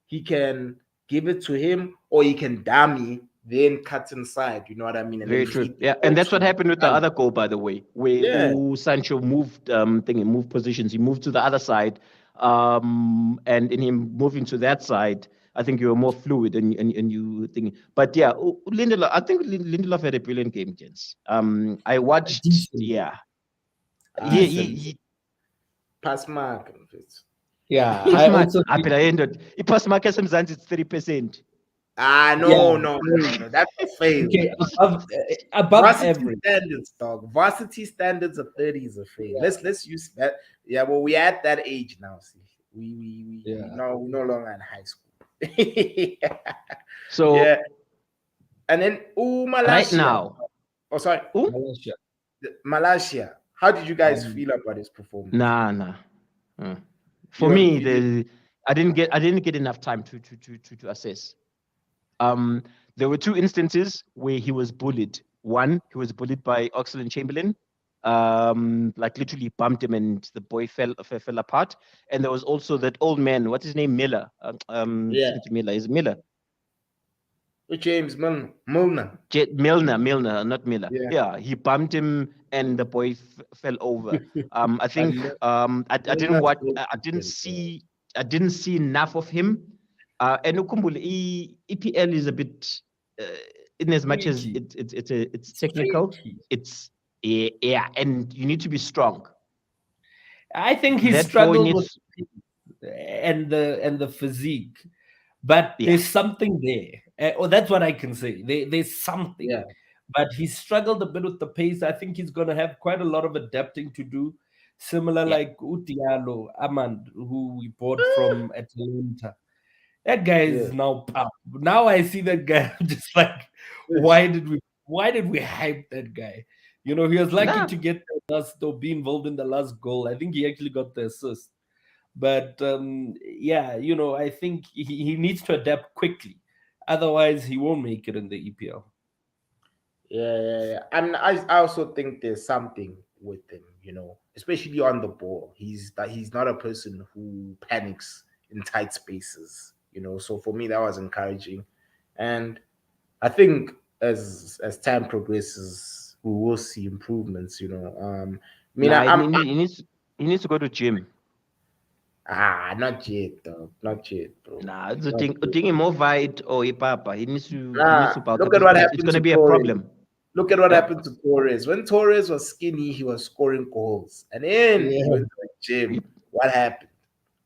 Speaker 1: he can give it to him or he can dummy, then cut inside. You know what I mean, and then
Speaker 2: Very true.
Speaker 1: feed the
Speaker 2: Yeah, and
Speaker 1: ball
Speaker 2: that's what
Speaker 1: to
Speaker 2: happened with the
Speaker 1: Talo.
Speaker 2: other goal, by the way, where
Speaker 1: Yeah,
Speaker 2: Sancho moved he moved positions. He moved to the other side, and in him moving to that side, I think you were more fluid and you think. But yeah, Lindelof. I think Lindelof had a brilliant game, gents. I watched.
Speaker 3: decent,
Speaker 2: Yeah,
Speaker 3: decent.
Speaker 2: he
Speaker 1: pass mark.
Speaker 3: Yeah,
Speaker 2: pass
Speaker 3: I
Speaker 2: mark.
Speaker 3: also think.
Speaker 2: Apela ended. He pass mark as it's 30%.
Speaker 1: Ah,
Speaker 3: Yeah,
Speaker 1: no. That's a fail.
Speaker 3: okay, above
Speaker 1: Varsity
Speaker 3: average.
Speaker 1: standards, dog. Varsity standards of 30 is a fail. Let's use that. Yeah, well, we're at that age now. See, we
Speaker 3: Yeah,
Speaker 1: no we're no longer in high school.
Speaker 2: So
Speaker 1: Yeah, and then
Speaker 2: right
Speaker 1: Malaysia.
Speaker 2: now,
Speaker 1: Oh, sorry,
Speaker 2: oh
Speaker 3: Malaysia.
Speaker 1: Malaysia. How did you guys
Speaker 3: Um,
Speaker 1: feel about his performance?
Speaker 2: nah. Uh. For
Speaker 1: You
Speaker 2: me,
Speaker 1: you did.
Speaker 2: I didn't get enough time to assess. Um, there were two instances where he was bullied. One, he was bullied by Oxlade-Chamberlain, like literally bumped him and the boy fell apart. And there was also that old man, what's his name, Miller. I
Speaker 1: Yeah,
Speaker 2: think it's Miller. Is it Miller?
Speaker 1: James Milner.
Speaker 2: Milner, not Miller.
Speaker 1: Yeah,
Speaker 2: Yeah, he bumped him and the boy fell over. I
Speaker 1: and
Speaker 2: think I didn't
Speaker 1: Milner's
Speaker 2: watch.
Speaker 1: so decent, bro.
Speaker 2: I didn't see enough of him. And Ukumbul, EPL is a bit, uh, in as much as
Speaker 3: tricky.
Speaker 2: it's
Speaker 3: It's
Speaker 2: technical,
Speaker 3: tricky.
Speaker 2: it's yeah, and you need to be strong.
Speaker 3: I think he
Speaker 2: That boy
Speaker 3: struggled with
Speaker 2: needs
Speaker 3: and the physique, but
Speaker 2: yeah.
Speaker 3: there's something there. Or that's what I can say. There's something,
Speaker 1: Yeah,
Speaker 3: but he struggled a bit with the pace. I think he's going to have quite a lot of adapting to do, similar
Speaker 2: Yeah.
Speaker 3: like Utialo Amand, who we bought from Atlanta. That guy
Speaker 1: yeah.
Speaker 3: is now pop. Now I see that guy. I'm just like, why did we hype that guy? He was lucky
Speaker 2: Nah.
Speaker 3: to get the last or be involved in the last goal. I think he actually got the assist. But yeah, I think he needs to adapt quickly. Otherwise, he won't make it in the EPL.
Speaker 1: Yeah. And I also think there's something with him, especially on the ball. He's not a person who panics in tight spaces. So for me, that was encouraging. And I think as time progresses, we will see improvements. I mean,
Speaker 2: Nah,
Speaker 1: I'm
Speaker 2: he needs to go to gym.
Speaker 1: not yet, dog. Not yet, bro.
Speaker 2: Nah, it's a
Speaker 1: Not
Speaker 2: thing.
Speaker 1: yet.
Speaker 2: Thing more fight or papa. He needs
Speaker 1: Nah,
Speaker 2: to bulk
Speaker 1: look
Speaker 2: up.
Speaker 1: at what
Speaker 2: It's
Speaker 1: happened
Speaker 2: gonna
Speaker 1: to
Speaker 2: be a
Speaker 1: Torres.
Speaker 2: problem.
Speaker 1: Look at what
Speaker 2: Yeah.
Speaker 1: happened to Torres. When Torres was skinny, he was scoring goals. And then he
Speaker 3: Yeah.
Speaker 1: went to the gym. What happened?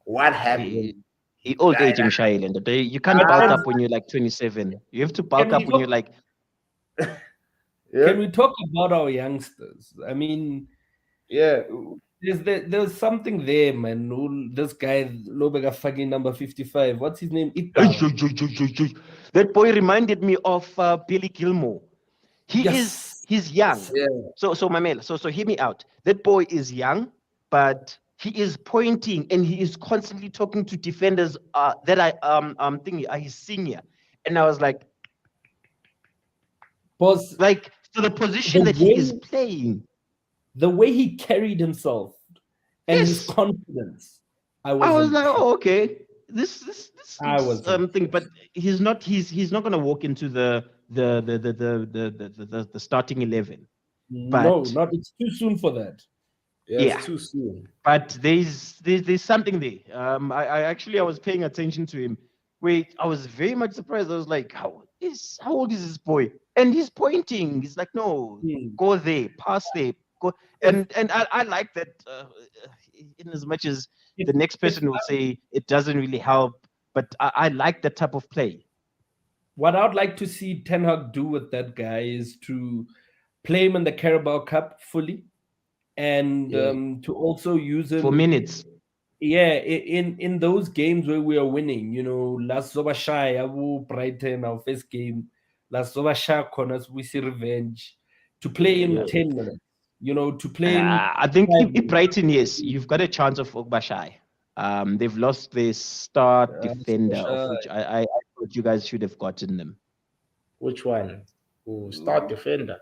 Speaker 1: What happened?
Speaker 2: He,
Speaker 1: He
Speaker 2: old
Speaker 1: died.
Speaker 2: age in Shailen. You can't
Speaker 3: But
Speaker 2: bulk
Speaker 1: Ah,
Speaker 2: up when you're like 27. You have to
Speaker 3: can
Speaker 2: bulk
Speaker 3: we
Speaker 2: up when you're
Speaker 3: talk?
Speaker 2: like
Speaker 1: yeah,
Speaker 3: Can we talk about our youngsters? I mean,
Speaker 1: yeah.
Speaker 3: there's something there, man. This guy Lobega fucking number 55. What's his name?
Speaker 2: Ay,
Speaker 3: Iqbal.
Speaker 2: ay, ay, ay, ay, ay. That boy reminded me of Billy Gilmore.
Speaker 3: Yes.
Speaker 2: He's young.
Speaker 1: Yeah.
Speaker 2: So Mamela, so hear me out. That boy is young, but he is pointing and he is constantly talking to defenders that I thinking are his senior. And I was
Speaker 3: Boss,
Speaker 2: like so the position
Speaker 3: the
Speaker 2: that he is
Speaker 3: way
Speaker 2: playing.
Speaker 3: the way he carried himself and his
Speaker 2: Yes.
Speaker 3: confidence, I
Speaker 2: I
Speaker 3: was
Speaker 2: was like,
Speaker 3: impressed.
Speaker 2: oh, okay. This
Speaker 3: I
Speaker 2: looks
Speaker 3: was
Speaker 2: thing, but
Speaker 3: impressed.
Speaker 2: he's not gonna walk into the starting 11.
Speaker 3: No,
Speaker 2: But
Speaker 3: not it's too soon for that.
Speaker 1: Yeah,
Speaker 2: yeah,
Speaker 1: it's too soon.
Speaker 2: but there's something there. I actually I was paying attention to him. Wait, I was very much surprised. I was like, how old is this boy? And he's pointing. He's like, no,
Speaker 3: Hmm.
Speaker 2: go there, pass there, go.
Speaker 3: If
Speaker 2: And I like that. In as much as
Speaker 3: if
Speaker 2: the next
Speaker 3: if
Speaker 2: person will say it doesn't really help, but I like that type of play
Speaker 3: what I'd like to see Ten Hag do with that guy is to play him in the Carabao Cup fully and
Speaker 1: Yeah.
Speaker 3: to also use
Speaker 2: for
Speaker 3: him.
Speaker 2: minutes.
Speaker 3: Yeah, in those games where we are winning, last Zobashai, Abu Brighton, our first game, last Zobashai corners, we see revenge to play
Speaker 1: Yeah.
Speaker 3: in 10 minutes, to play in
Speaker 2: I think
Speaker 3: 5 minutes.
Speaker 2: Brighton, yes, you've got a chance of Ogbashai. They've lost their star defender, of
Speaker 3: Zobashai.
Speaker 2: which I thought you guys should have gotten them.
Speaker 1: Which one? Who start defender?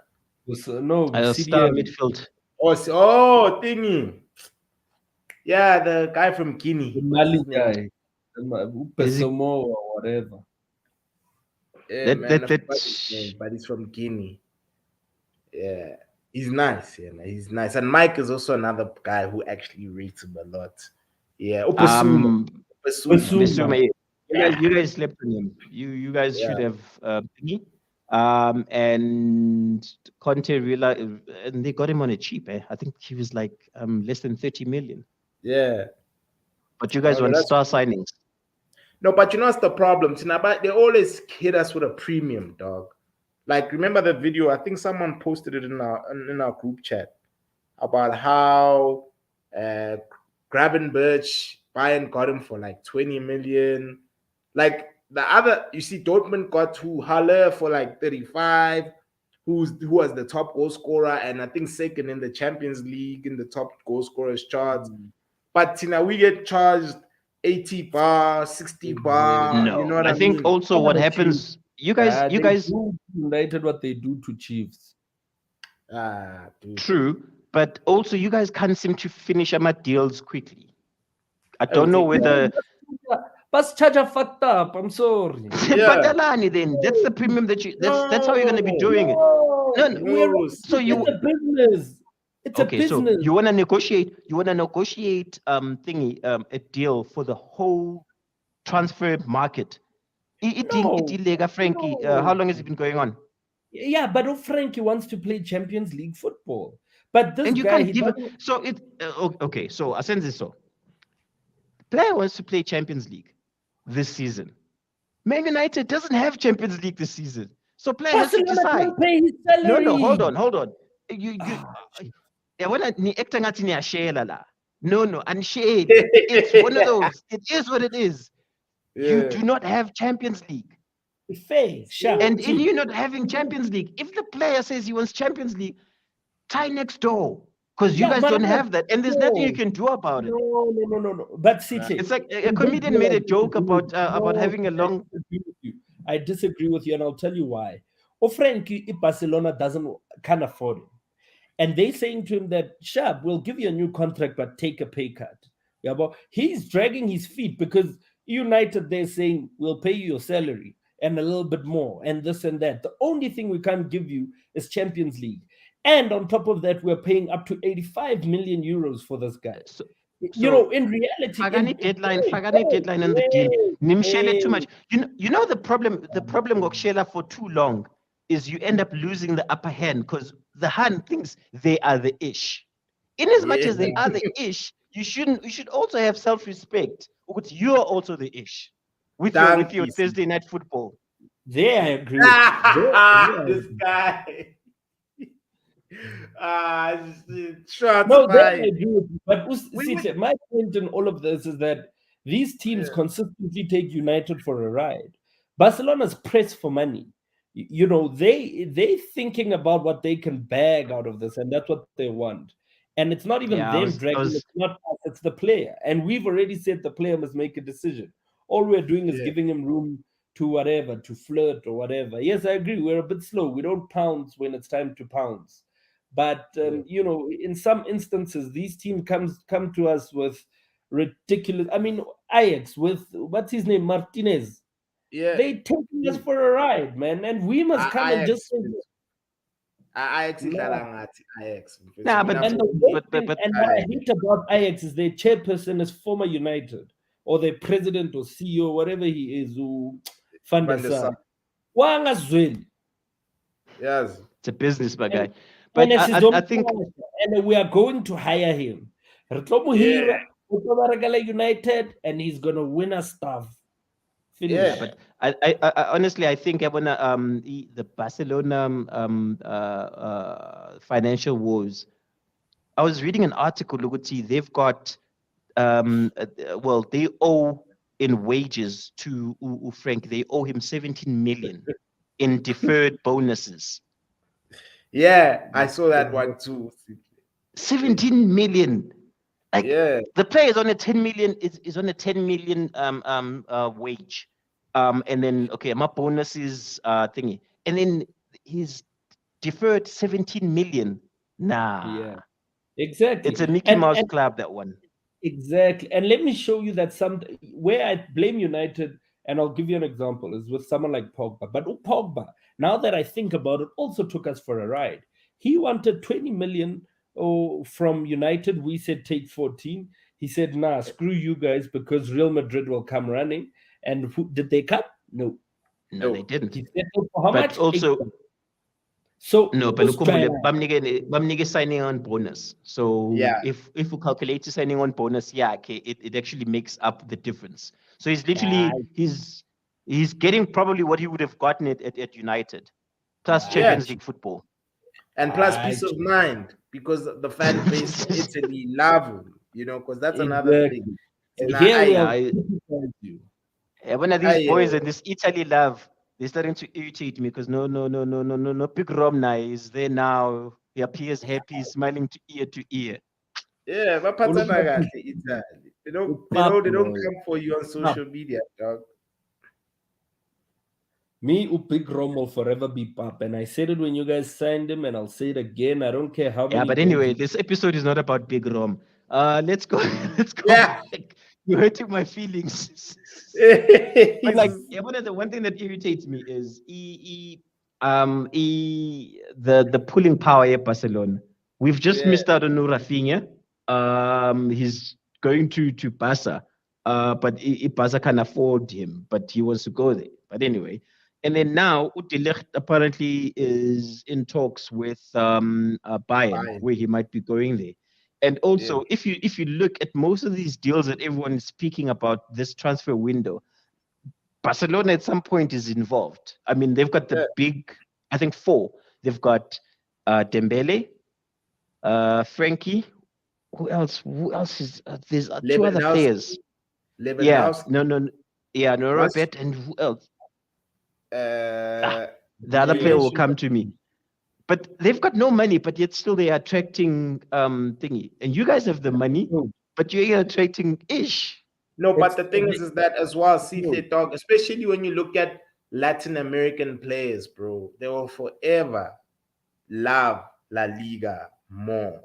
Speaker 3: No,
Speaker 2: A star
Speaker 3: CDM.
Speaker 2: midfield.
Speaker 1: Thingy. Yeah, the guy from
Speaker 3: The
Speaker 1: Guinea. What's
Speaker 3: Mali
Speaker 1: his name?
Speaker 3: guy,
Speaker 2: Is it
Speaker 3: Upesomo or whatever.
Speaker 1: Yeah,
Speaker 2: that
Speaker 1: man, I
Speaker 2: that
Speaker 1: forgot his name, but he's from Guinea. Yeah, he's nice. Yeah, man, he's nice. And Mike is also another guy who actually rates him a lot. Yeah, Upasuma.
Speaker 2: um
Speaker 1: Upasuma.
Speaker 3: Basuma.
Speaker 2: Mesuma?
Speaker 1: Yeah,
Speaker 2: You guys slept on him. You guys should
Speaker 1: yeah,
Speaker 2: have thingy. And Conte realized, and they got him on a cheap. I think he was like less than 30 million.
Speaker 1: yeah.
Speaker 2: But you
Speaker 1: Oh
Speaker 2: guys
Speaker 1: no,
Speaker 2: want
Speaker 1: that's
Speaker 2: star signings.
Speaker 1: no, but you know what's the problem? Tinaba, they always hit us with a premium, dog. Like, remember the video? I think someone posted it in our group chat about how uh Gravenberch Bayern got him for like 20 million. Like the other, you see, Dortmund got who Haller for like 35, who was the top goal scorer, and I think second in the Champions League in the top goal scorers charts. But we get charged 80 bar, 60 bar, you know
Speaker 2: No,
Speaker 1: what
Speaker 2: I
Speaker 1: I
Speaker 2: think
Speaker 1: mean?
Speaker 2: also what
Speaker 3: Other Chiefs,
Speaker 2: happens, you guys
Speaker 3: they do United what they do to Chiefs.
Speaker 1: Dude.
Speaker 2: true, but also you guys can't seem to finish my deals quickly. I
Speaker 1: Oh,
Speaker 2: don't know
Speaker 1: they-
Speaker 2: whether
Speaker 3: Bus charger fucked up. I'm sorry.
Speaker 1: Yeah.
Speaker 2: Batalani then. That's the premium that's how you're gonna be doing it. No, no.
Speaker 1: No,
Speaker 2: So
Speaker 3: It's
Speaker 2: you
Speaker 3: a business. It's a
Speaker 2: okay, so
Speaker 3: business.
Speaker 2: you wanna negotiate thingy a deal for the whole transfer market. Lega Frankie,
Speaker 3: No.
Speaker 2: how long has it been going on?
Speaker 3: Yeah, but Frankie wants to play Champions League football. But this
Speaker 2: And you
Speaker 3: guy,
Speaker 2: can't
Speaker 3: he
Speaker 2: give it.
Speaker 3: doesn't.
Speaker 2: So okay. So I sense this so. Player wants to play Champions League this season. Man United doesn't have Champions League this season, so player has to
Speaker 3: Barcelona
Speaker 2: decide.
Speaker 3: can't pay his salary.
Speaker 2: No, hold on. You when ni actor ngathi niyashela la. No, unshare. It's one of those. It is what it is. You
Speaker 1: Yeah.
Speaker 2: do not have Champions League.
Speaker 3: Fair, sure.
Speaker 2: And in you not having Champions League, if the player says he wants Champions League, tie next door. Because you
Speaker 3: Yeah,
Speaker 2: guys
Speaker 3: but
Speaker 2: don't
Speaker 3: I'm
Speaker 2: have that. And there's nothing you can do about it.
Speaker 3: No. But CJ,
Speaker 2: It's like a
Speaker 3: in this
Speaker 2: comedian
Speaker 3: deal,
Speaker 2: made
Speaker 3: I
Speaker 2: a joke
Speaker 3: disagree.
Speaker 2: about having a long.
Speaker 3: I disagree with you, and I'll tell you why. Frankie, if Barcelona can't afford him, and they saying to him that, Shab, we'll give you a new contract, but take a pay cut. Yeah, but he's dragging his feet because United, they're saying, we'll pay you your salary and a little bit more and this and that. The only thing we can't give you is Champions League. And on top of that, we're paying up to 85 million euros for this guy.
Speaker 2: So,
Speaker 3: You know,
Speaker 2: so
Speaker 3: in reality,
Speaker 2: Fagani deadline on the deal. Nimshele too much. You know the problem. The problem Gokshela for too long is you end up losing the upper hand because the hand thinks they are the ish. In as much as they are the ish, you should also have self-respect. Because you are also the ish with your Thursday night football.
Speaker 3: There, I agree with you.
Speaker 1: This guy. Shots
Speaker 3: No, there I
Speaker 1: fired.
Speaker 3: agree with you. But
Speaker 1: We would,
Speaker 3: my point in all of this is that these teams
Speaker 1: yeah,
Speaker 3: consistently take United for a ride. Barcelona's pressed for money. You know, they thinking about what they can bag out of this, and that's what they want. And it's not even
Speaker 2: Yeah,
Speaker 3: them dragging, it's not us, it's the player. And we've already said the player must make a decision. All we're doing is
Speaker 1: yeah,
Speaker 3: giving him room to whatever, to flirt or whatever. Yes, I agree. We're a bit slow. We don't pounce when it's time to pounce. But
Speaker 1: yeah,
Speaker 3: you know, in some instances, these teams come to us with ridiculous. I mean, Ajax with what's his name, Martinez.
Speaker 1: yeah.
Speaker 3: They taking us for a ride, man, and we must come and just
Speaker 1: Ajax,
Speaker 3: say,
Speaker 1: Ajax idlala
Speaker 3: no.
Speaker 1: ngathi Ajax mfethu.
Speaker 2: nah,
Speaker 1: Mina
Speaker 3: And
Speaker 1: for
Speaker 3: the
Speaker 1: me,
Speaker 3: great thing,
Speaker 2: but
Speaker 3: and what I
Speaker 1: Ajax.
Speaker 3: hate about Ajax is their chairperson is former United, or their president or CEO, whatever he is, who Van der
Speaker 1: Van der
Speaker 3: Sar.
Speaker 1: Sar.
Speaker 3: Wangazweli.
Speaker 1: Yes.
Speaker 2: it's a business, my
Speaker 3: And
Speaker 2: guy. But I think
Speaker 3: and we are going to hire him. Re tlo mo
Speaker 1: Yeah.
Speaker 3: hira, o tlo berekela United, and he's gonna win us stuff.
Speaker 2: yeah,
Speaker 3: Finish.
Speaker 1: Yeah.
Speaker 2: but I honestly I think I wanna the Barcelona financial woes. I was reading an article. Look at see, they've got well, they owe in wages to Frank. They owe him 17 million in deferred bonuses.
Speaker 1: Yeah. I saw that one too.
Speaker 2: 17 million. Like
Speaker 1: Yeah.
Speaker 2: the player is on a 10 million is on a 10 million wage. And then okay, my bonus is thingy. And then he's deferred 17 million. Nah.
Speaker 3: Yeah,
Speaker 2: It's a
Speaker 3: exactly.
Speaker 2: Mickey Mouse club, that one.
Speaker 3: Exactly. And let me show you that some where I blame United, and I'll give you an example, is with someone like Pogba. But Pogba, now that I think about it, also took us for a ride. He wanted 20 million from United. We said take 14. He said, nah, screw you guys because Real Madrid will come running. And did they come? No.
Speaker 2: No, they
Speaker 1: No.
Speaker 2: didn't.
Speaker 3: He said, for how
Speaker 2: But
Speaker 3: much?
Speaker 2: also,
Speaker 3: 8. So,
Speaker 2: no, but ukhumbule bamnike signing on bonus. So
Speaker 1: Yeah.
Speaker 2: if we calculate signing on bonus, yeah, okay, it actually makes up the difference. So he's
Speaker 3: ah,
Speaker 2: literally he's getting probably what he would have gotten at United, plus
Speaker 1: Yeah.
Speaker 2: Champions League football.
Speaker 1: And plus
Speaker 3: ah,
Speaker 1: peace of mind because the fan base in Italy love him, because that's another thing.
Speaker 3: exactly.
Speaker 1: And
Speaker 3: Here we
Speaker 2: Yeah,
Speaker 3: are criticize you.
Speaker 2: one of these boys and this Italy love, they're starting to irritate me because no, Big Romna is there now. He appears happy, smiling to ear.
Speaker 1: yeah, baphathana kahle Italy. They don't come for you on social media, dog.
Speaker 3: Me, Big Rom will forever be Pap. And I said it when you guys signed him, and I'll say it again. I don't care how
Speaker 2: Yeah,
Speaker 3: many
Speaker 2: but
Speaker 3: goals.
Speaker 2: anyway, this episode is not about Big Rom. Let's go. Let's go
Speaker 1: Yeah.
Speaker 2: back. You're hurting my feelings. But like,
Speaker 1: He's-
Speaker 2: yeah, one thing that irritates me is the pulling power at Barcelona. We've just
Speaker 1: yeah,
Speaker 2: missed out on Rafinha. He's going to Barca. But Barca can afford him, but he wants to go there. But anyway, and then now Utrecht apparently is in talks with Bayern,
Speaker 1: fine.
Speaker 2: where he might be going there. And
Speaker 1: Yeah,
Speaker 2: also, if you look at most of these deals that everyone is speaking about this transfer window, Barcelona at some point is involved. I mean, they've got
Speaker 1: yeah.
Speaker 2: the big, I think four. They've got Dembele, Frankie. Who else? Who else is there's two other players?
Speaker 1: Lewandowski,
Speaker 2: Yeah,
Speaker 1: Lewandowski.
Speaker 2: yeah, no,
Speaker 1: Once,
Speaker 2: Robert, and who else? Ah,
Speaker 1: uh,
Speaker 2: the other
Speaker 3: You
Speaker 2: player will
Speaker 3: mentioned
Speaker 2: come to me. But they've got no money, but yet still they are attracting thingy. And you guys have the money,
Speaker 3: no,
Speaker 2: but you're attracting ish.
Speaker 1: no, but
Speaker 3: it's
Speaker 1: the thing is that as well,
Speaker 3: no.
Speaker 1: CJ dog, especially when you look at Latin American players, bro, they will forever love La Liga more.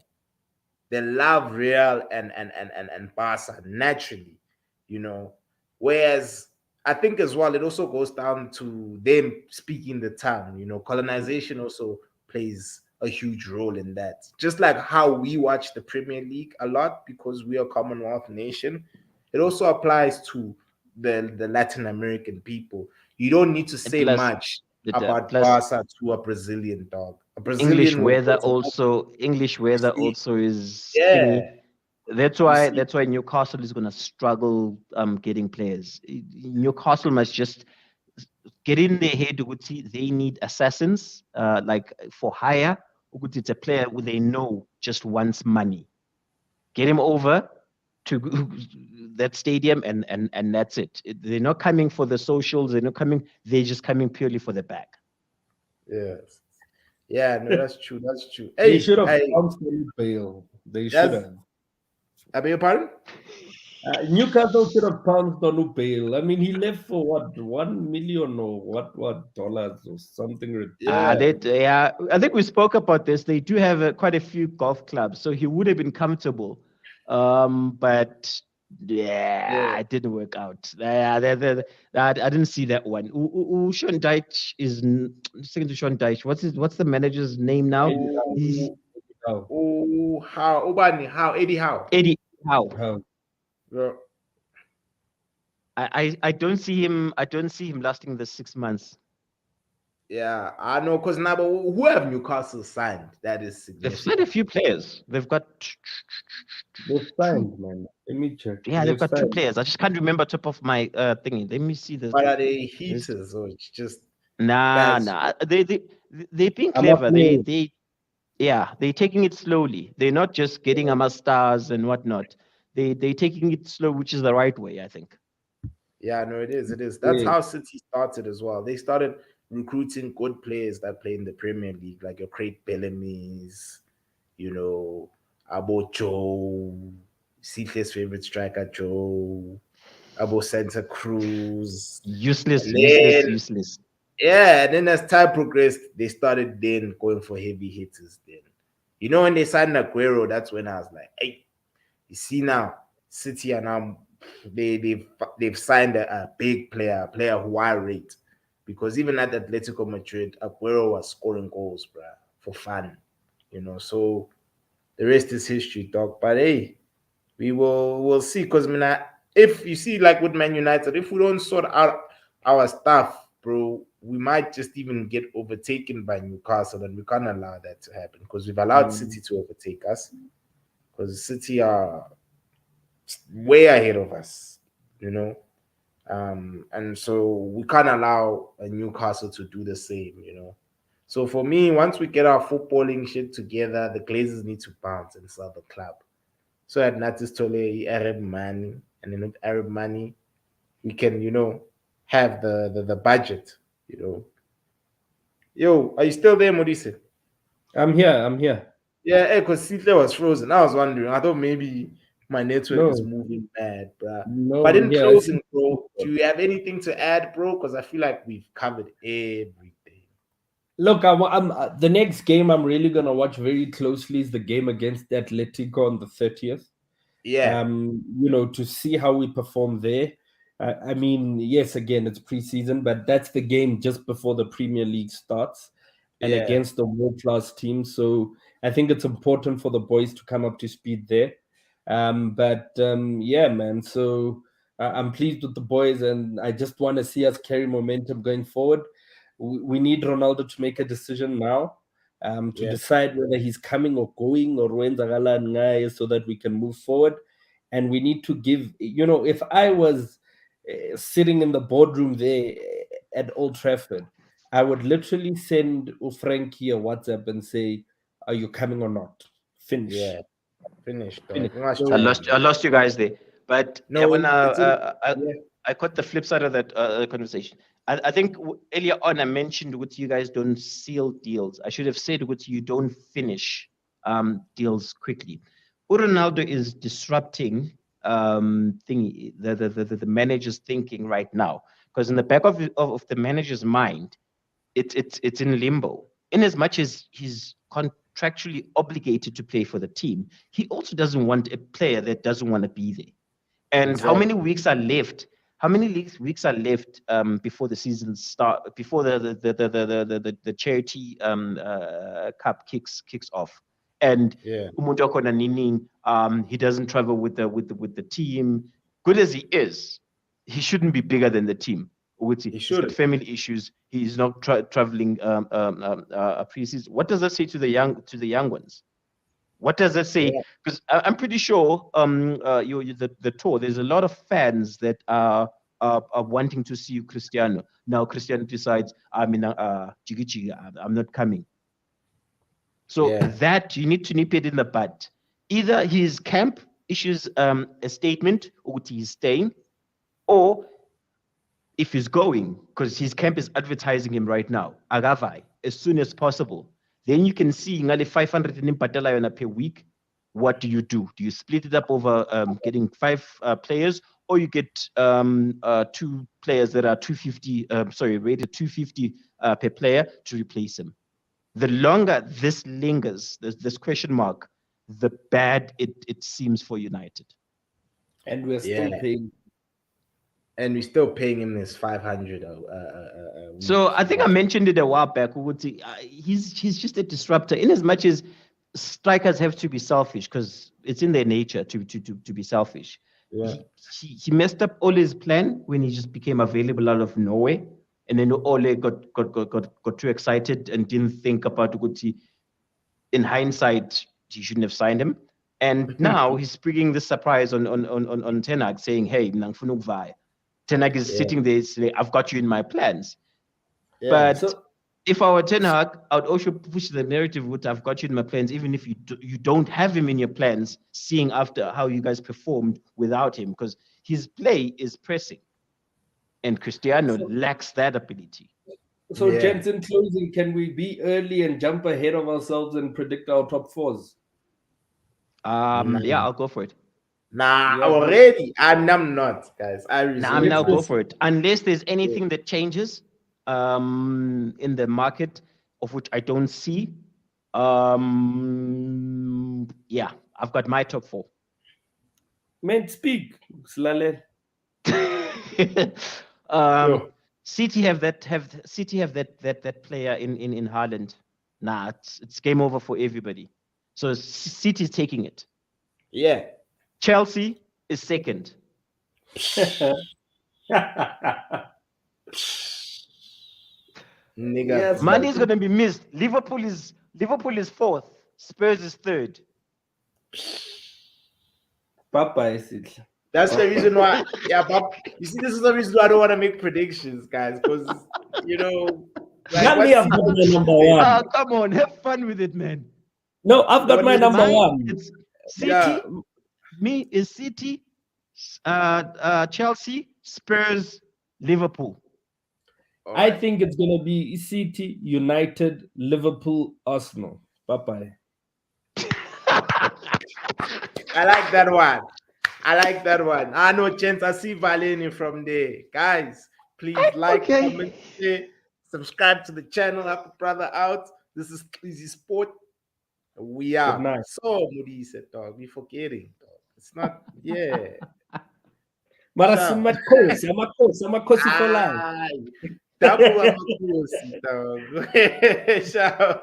Speaker 1: They love Real and Barca naturally, you know. Whereas I think as well, it also goes down to them speaking the tongue. You know, colonization also plays a huge role in that. Just like how we watch the Premier League a lot because we are a Commonwealth nation, it also applies to the Latin American people. You don't need to
Speaker 2: And
Speaker 1: say
Speaker 2: plus,
Speaker 1: much about
Speaker 2: plus
Speaker 1: Barca to a Brazilian dog. A Brazilian will go to
Speaker 2: English
Speaker 1: you
Speaker 2: weather
Speaker 1: see,
Speaker 2: also is thingy.
Speaker 1: yeah, you see,
Speaker 2: That's why Newcastle is gonna struggle getting players. Newcastle must just get in their head ukuthi they need assassins like for hire. Ukuthi it's a player who they know just wants money. Get him over to that stadium and that's it. They're not coming for the socials, they're not coming, they're just coming purely for the bag.
Speaker 1: yes, yeah, no, that's true, that's true.
Speaker 3: They
Speaker 1: Hey,
Speaker 3: should have
Speaker 1: hey,
Speaker 3: bounced Bale. They should
Speaker 1: that's
Speaker 3: have.
Speaker 1: I beg your pardon.
Speaker 3: Newcastle should have pounced on Bale. I mean, he left for what, 1 million or what dollars or something
Speaker 1: Yeah,
Speaker 3: ridiculous.
Speaker 2: Yeah, I think we spoke about this. They do have quite a few golf clubs, so he would have been comfortable. But yeah,
Speaker 1: yeah.
Speaker 2: it didn't work out. I didn't see that one. Sean Dyche is second to Sean Dyche. What's the manager's name now?
Speaker 3: Eddie
Speaker 2: He's
Speaker 1: Oh,
Speaker 3: Howe.
Speaker 1: oh, how Obani, how Eddie, how?
Speaker 2: Eddie Howe.
Speaker 3: Howe.
Speaker 1: Yeah,
Speaker 2: I don't see him. I don't see him lasting the 6 months.
Speaker 1: yeah, I know, cause now, but who have Newcastle signed? That is
Speaker 2: They've signed a
Speaker 1: significant.
Speaker 2: few players. They've got
Speaker 3: They've
Speaker 2: two.
Speaker 3: signed, man. Let me check.
Speaker 2: Yeah, they've
Speaker 3: They've
Speaker 2: got two
Speaker 3: signed.
Speaker 2: players. I just can't remember top of my thingy. Let me see the.
Speaker 1: But are they
Speaker 2: This,
Speaker 1: heaters or it's just
Speaker 2: nah,
Speaker 1: guys?
Speaker 2: nah. They're being
Speaker 3: I'm not
Speaker 2: clever.
Speaker 3: playing.
Speaker 2: Yeah, they're taking it slowly. They're not just getting Ama stars and whatnot. They're taking it slow, which is the right way, I think.
Speaker 1: Yeah, no, it is. It is. That's
Speaker 3: Yeah.
Speaker 1: how City started as well. They started recruiting good players that play in the Premier League, like your Craig Bellamy's, you know, Abo Joe, C's favorite striker Joe, Abo Santa Cruz.
Speaker 2: Useless,
Speaker 1: And
Speaker 2: useless,
Speaker 1: then
Speaker 2: useless.
Speaker 1: yeah, and then as time progressed, they started then going for heavy hitters. Then, you know, when they signed Aguero, that's when I was like, hey, you see now, City are now they've signed a big player, a player who I rate, because even at Atletico Madrid, Aguero was scoring goals, bruh, for fun, you know. So the rest is history, dog. But hey, we'll see. Because I mean, if you see, like with Man United, if we don't sort out our stuff, bro, we might just even get overtaken by Newcastle, and we can't allow that to happen because we've allowed City to overtake us. Because City are way ahead of us, you know. And so we can't allow a Newcastle to do the same, you know. So for me, once we get our footballing shit together, the Glazers need to bounce and sell the club. So at Natis Tole, Arab money, and then with Arab money, we can, you know, have the budget, you know. Yo, are you still there, Modise?
Speaker 3: I'm here. I'm here.
Speaker 1: Yeah, because Sitle was frozen. I was wondering. I thought maybe my network is
Speaker 3: No,
Speaker 1: moving bad, bruh.
Speaker 3: no,
Speaker 1: But
Speaker 3: I'm
Speaker 1: in
Speaker 3: here. I see.
Speaker 1: closing, bro, do you have anything to add, bro? Because I feel like we've covered everything.
Speaker 3: Look, I'm the next game I'm really gonna watch very closely is the game against Atletico on the 30th.
Speaker 1: Yeah,
Speaker 3: To see how we perform there. I mean, yes, again, it's preseason, but that's the game just before the Premier League starts and
Speaker 1: yeah,
Speaker 3: against the world class team. So I think it's important for the boys to come up to speed there. But yeah, man. So I'm pleased with the boys, and I just want to see us carry momentum going forward. We need Ronaldo to make a decision now, to
Speaker 1: yeah,
Speaker 3: decide whether he's coming or going or when so that we can move forward. And we need to give, if I was sitting in the boardroom there at Old Trafford, I would literally send Frankie a WhatsApp and say, "Are you coming or not? Finish,
Speaker 1: yeah. Finished,
Speaker 3: finish."
Speaker 1: dog. Much
Speaker 3: So
Speaker 1: time,
Speaker 2: I
Speaker 1: man.
Speaker 2: lost you guys there. But yeah,
Speaker 1: No, it's in. Yeah,
Speaker 2: I caught the flip side of that conversation. I think earlier on I mentioned what you guys don't seal deals. I should have said what you don't finish deals quickly. Ronaldo is disrupting the manager's thinking right now, because in the back of the manager's mind, it's in limbo. In as much as he's contractually obligated to play for the team, he also doesn't want a player that doesn't want to be there. And how many
Speaker 1: exactly.
Speaker 2: weeks are left how many weeks are left before the season start? Before the charity cup kicks off, and umuntu wakhona nini, he doesn't travel with the team. Good as he is, he shouldn't be bigger than the team. He's got family issues. He's not traveling pre-season. What does that say to the young ones? What does that say? Because I'm pretty sure the tour, there's a lot of fans that are wanting to see Cristiano. Now Cristiano decides, I'm not coming. So that you need to nip it in the bud. Either his camp issues a statement, or he's staying, or if he's going, because his camp is advertising him right now, agavai, as soon as possible. Then you can see ngale 500 in Patala per week. What do? Do you split it up over getting 5 players, or you get 2 players that are 250, rated 250 per player to replace him? The longer this lingers, this question mark, the bad it seems for United.
Speaker 3: And we're still paying.
Speaker 1: And we're still paying him this 500.
Speaker 2: So I think I mentioned it a while back. He's just a disruptor. In as much as strikers have to be selfish, because it's in their nature to be selfish.
Speaker 1: Yeah.
Speaker 2: He messed up Ole's plan when he just became available out of nowhere, and then Ole got too excited and didn't think about Uguti. In hindsight, he shouldn't have signed him. And now he's bringing this surprise on Ten Hag, saying, "Hey, Nangfunuk Ten Hag is sitting there saying, I've got you in my plans." Yeah. But if I were Ten Hag, I would also push the narrative with I've got you in my plans, even if you don't have him in your plans, seeing after how you guys performed without him, because his play is pressing. And Cristiano lacks that ability.
Speaker 3: So, gents, in closing, can we be early and jump ahead of ourselves and predict our top 4s?
Speaker 2: Yeah, I'll go for it.
Speaker 1: Already. I'm not, guys.
Speaker 2: I'm now go for it. Unless there's anything that changes in the market, of which I don't see. I've got my top 4.
Speaker 3: Man, speak. Slale.
Speaker 2: City have that player in Haaland. Nah, it's game over for everybody. So City is taking it.
Speaker 1: Yeah.
Speaker 2: Chelsea is second. Money is going to be missed. Liverpool is 4th. Spurs is 3rd.
Speaker 3: Papa is it.
Speaker 1: That's the reason why. Yeah, but you see, this is the reason why I don't want to make predictions, guys, because
Speaker 3: I've got my number 1.
Speaker 2: Come on, have fun with it, man.
Speaker 3: No, I've got my number 1.
Speaker 2: It's City. Me is City, Chelsea, Spurs, Liverpool.
Speaker 3: I think it's going to be City, United, Liverpool, Arsenal. Bye-bye.
Speaker 1: I like that one. I know, chance. I see Valeni from there. Guys, please comment, share, subscribe to the channel. Help a brother out. This is Easy Sport. We are. So, Moody said, dog. We forgetting, dog. It's not,
Speaker 3: Amakosi for life.
Speaker 1: Double Amakosi, dog. Ciao.